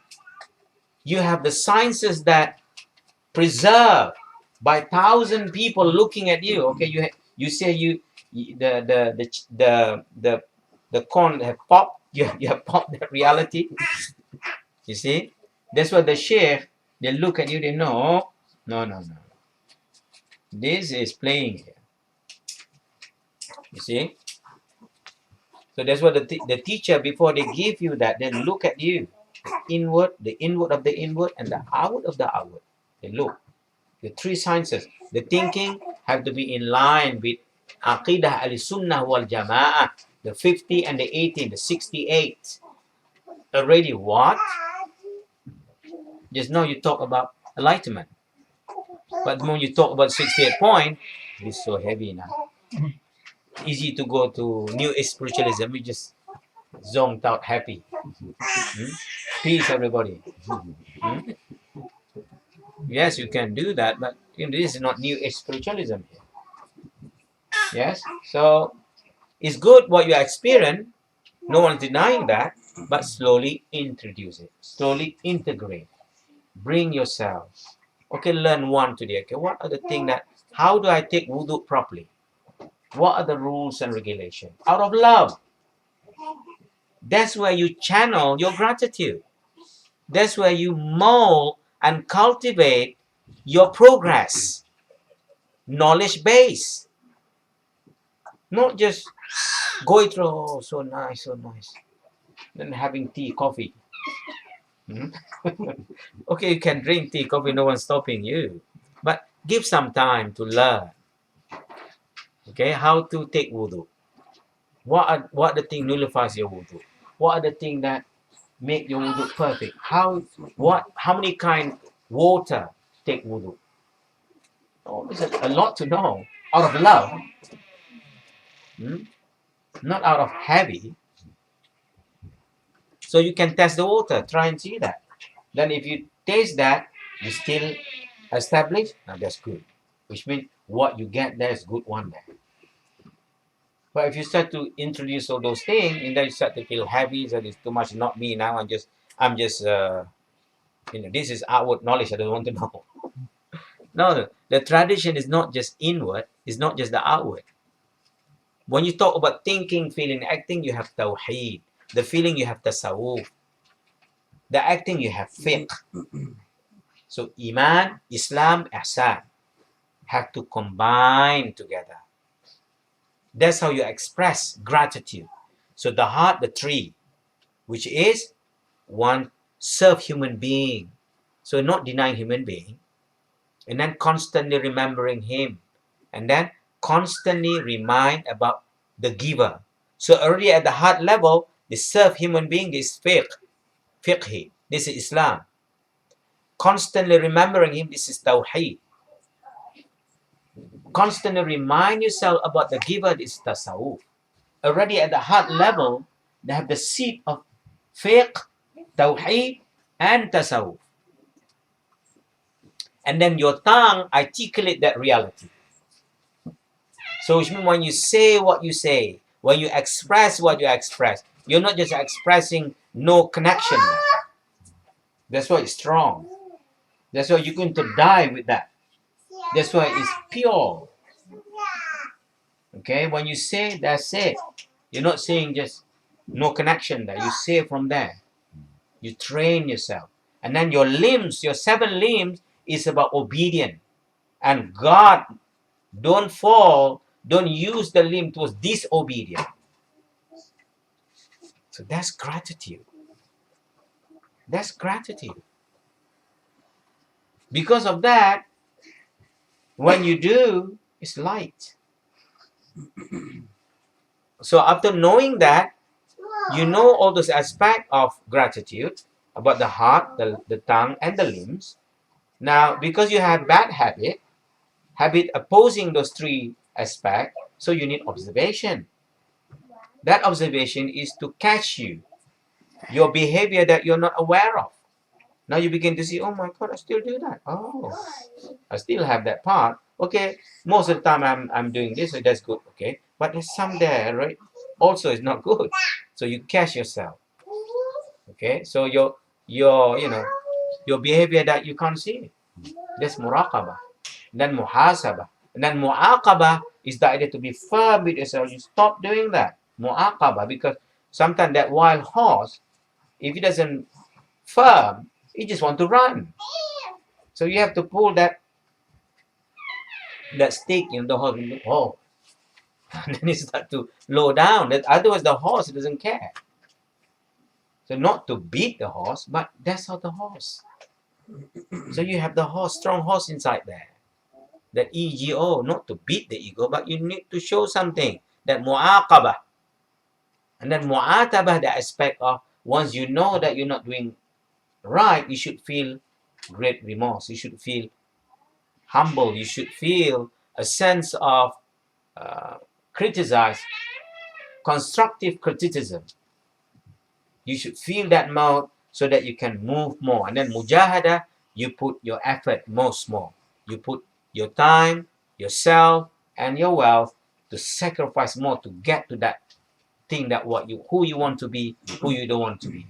You have the sciences that preserve by 1,000 people looking at you. Okay, you say the corn have popped. You have popped that reality. You see, that's why the Sheikh, they look at you. They know, no. This is playing here. You see. So that's what the teacher, before they give you that, they look at you, the inward of the inward, and the outward of the outward. They look. The three sciences. The thinking have to be in line with Aqidah al-Sunnah wal Jama'ah. The 50 and the 18, the 68. Already what? Just now you talk about enlightenment. But when you talk about 68 point, it's so heavy now. Easy to go to New Age spiritualism. We just zoned out happy. Peace, everybody. Yes, you can do that, but this is not new age spiritualism here. Yes, so it's good what you experience. No one's denying that, but slowly introduce it, slowly integrate, bring yourself. Okay, learn one today. Okay, what are the things that? How do I take wudu properly? What are the rules and regulations? Out of love. That's where you channel your gratitude. That's where you mold and cultivate your progress, knowledge base, not just going through, oh, so nice, so nice, then having tea, coffee. Hmm? Okay, you can drink tea, coffee, no one's stopping you. But give some time to learn, okay, how to take wudu. What the thing nullifies your wudu? What are the things that make your wudu perfect? How many kind water take wudu? Oh, there's a lot to know. Out of love, hmm? Not out of heavy. So you can test the water, try and see that. Then if you taste that, you still establish, now that's good. Which means what you get there is good one there. But if you start to introduce all those things, and then you start to feel heavy, that it's too much, not me now, I'm just this is outward knowledge, I don't want to know. No, the tradition is not just inward, it's not just the outward. When you talk about thinking, feeling, acting, you have tawheed. The feeling, you have tasawwuf. The acting, you have fiqh. So Iman, Islam, Ihsan have to combine together. That's how you express gratitude. So the heart, the tree, which is one, serve human being. So not denying human being. And then constantly remembering him. And then constantly remind about the giver. So already at the heart level, the serve human being is fiqh. This is Islam. Constantly remembering him, this is tawheed. Constantly remind yourself about the giver, this is tasawwuf. Already at the heart level, they have the seed of fiqh, tawheed, and tasawwuf. And then your tongue articulate that reality. So which means when you say what you say, when you express what you express, you're not just expressing no connection. That's why it's strong. That's why you're going to die with that. That's why it's pure. Okay, when you say, that's it. You're not saying just no connection there. You say from there. You train yourself. And then your limbs, your 7 limbs, is about obedience. And God, don't fall, don't use the limb towards disobedience. So that's gratitude. That's gratitude. Because of that, when you do, it's light. So after knowing that, you know all those aspects of gratitude about the heart, the tongue, and the limbs. Now, because you have bad habit opposing those 3 aspects, so you need observation. That observation is to catch your behavior that you're not aware of. Now you begin to see, oh my God, I still do that. Oh, I still have that part. Okay, most of the time I'm doing this, so that's good. Okay, but there's some there, right? Also, it's not good. So you catch yourself. Okay, so your your behavior that you can't see. That's muraqabah. Then muhasabah. And then muaqabah is the idea to be firm with yourself. You stop doing that. Muaqabah, because sometimes that wild horse, if he doesn't firm, he just want to run. So you have to pull that stick in the horse. Oh, and then he start to low down. That otherwise the horse doesn't care. So not to beat the horse, but that's how the horse. So you have the horse, strong horse inside there. That ego, not to beat the ego, but you need to show something. That mu'aqabah. And then mu'atabah, the aspect of once you know that you're not doing right, you should feel great remorse. You should feel humble. You should feel a sense of criticize, constructive criticism. You should feel that mode so that you can move more. And then mujahada, you put your effort most more. You put your time, yourself, and your wealth to sacrifice more to get to that thing that who you want to be, who you don't want to be.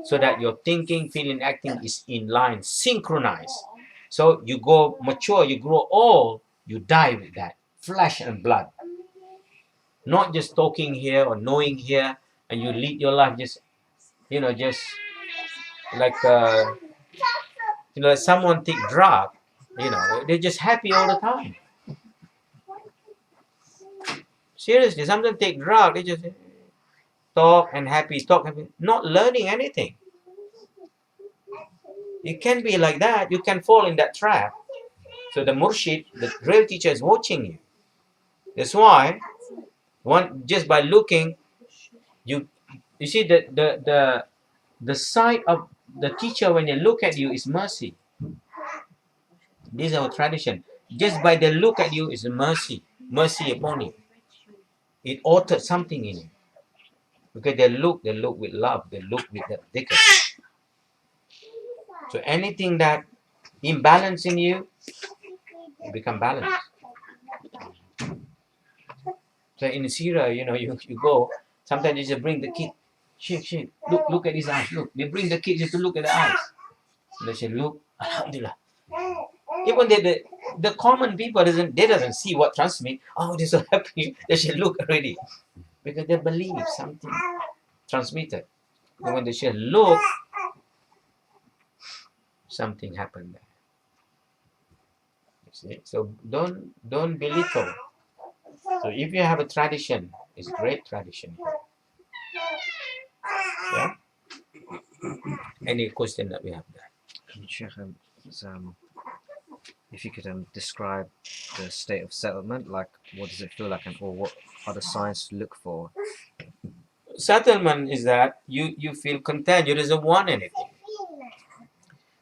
So that your thinking, feeling, acting is in line, synchronized. So you go mature, you grow old, you die with that flesh and blood. Not just talking here or knowing here, and you lead your life just just like someone take drug, they're just happy all the time. Seriously, sometimes take drug, they just talk and happy, not learning anything. It can be like that. You can fall in that trap. So the murshid, the real teacher, is watching you. That's why just by looking, you see the sight of the teacher when they look at you is mercy. This is our tradition. Just by the look at you is mercy upon you. It altered something in you. Because they look with love, they look with the dhikr. So anything that imbalance in you, it become balanced. So in Syria, you go, sometimes they just bring the kid. Sheikh, look at his eyes, look. They bring the kid just to look at the eyes. They say, look, alhamdulillah. Even the common people doesn't see what transmit. Oh, they're so happy. They should look already. Because they believe something transmitted. And when they say look, something happened there. You see? So don't belittle. So if you have a tradition, it's great tradition. Yeah. Any question that we have there? Sheikh, if you could describe the state of settlement, like what does it feel like, or what are the signs to look for? Settlement is that you feel content. You doesn't want anything.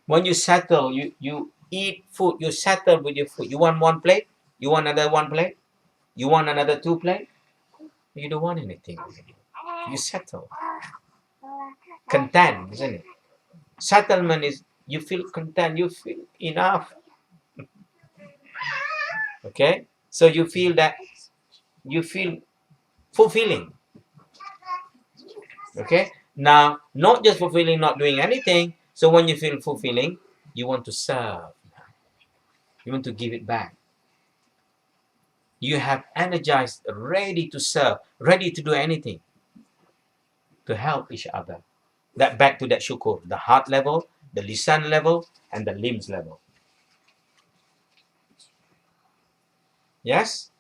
When you settle, you eat food. You settle with your food. You want one plate. You want another one plate. You want another two plate. You don't want anything. You settle. Content, isn't it? Settlement is you feel content. You feel enough. Okay. So you feel fulfilling. Okay. Now, not just fulfilling, not doing anything. So when you feel fulfilling, you want to serve. You want to give it back. You have energized, ready to serve, ready to do anything to help each other. That back to that syukur, the heart level, the lisan level, and the limbs level. Yes?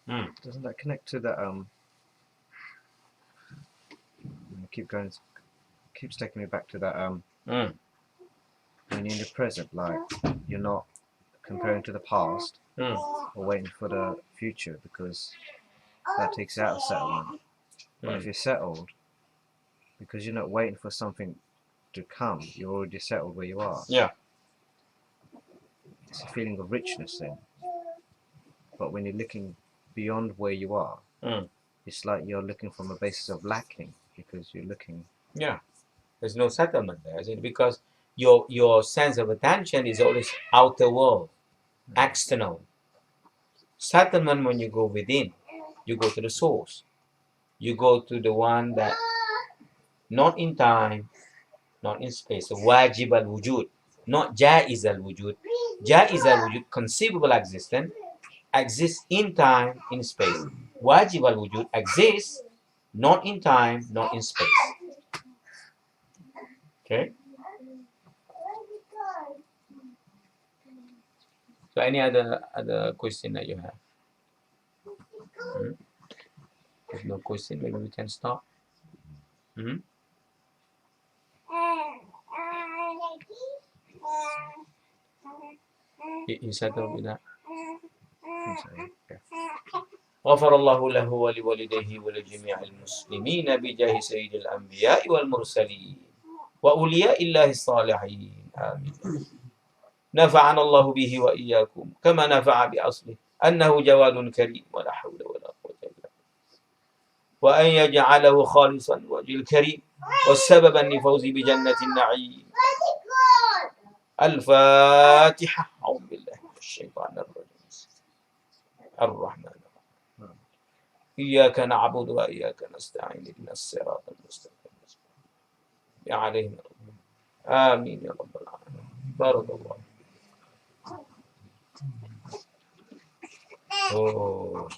Doesn't that connect to that keeps taking me back to that when you're in the present, like you're not comparing to the past or waiting for the future, because that takes you out of settlement. But if you're settled, because you're not waiting for something to come, you're already settled where you are. Yeah. It's a feeling of richness then. But when you're looking beyond where you are, it's like you're looking from a basis of lacking, because you're looking. Yeah. There's no settlement there, isn't it? Because your sense of attention is always outer world, external. Settlement, when you go within, you go to the source. You go to the one that not in time, not in space. So wajib al-wujud, not jaiz al-wujud. Jaiz al-wujud, conceivable existence, exists in time, in space. Wajib al-wujud exists not in time, not in space. Okay? So any other question that you have? If no question, maybe we can stop. You settled with that? غفر الله له ولوالديه ولجميع المسلمين بجاه سيد الأنبياء والمرسلين وأولياء الله الصالحين آمين. نفعنا الله به وإياكم كما نفع بأصله أنه جواد كريم ولا حول ولا قوة إلا بالله وأن يجعله خالصا وجه الكريم وسببا لفوزي بجنة النعيم. الفاتحة. أعوذ بالله من الشيطان الرجيم. الرحمن الرحيم. إياك نعبد وإياك نستعين، اهدنا الصراط المستقيم عليهم. آمين يا رب العالمين. بارك الله. أوه.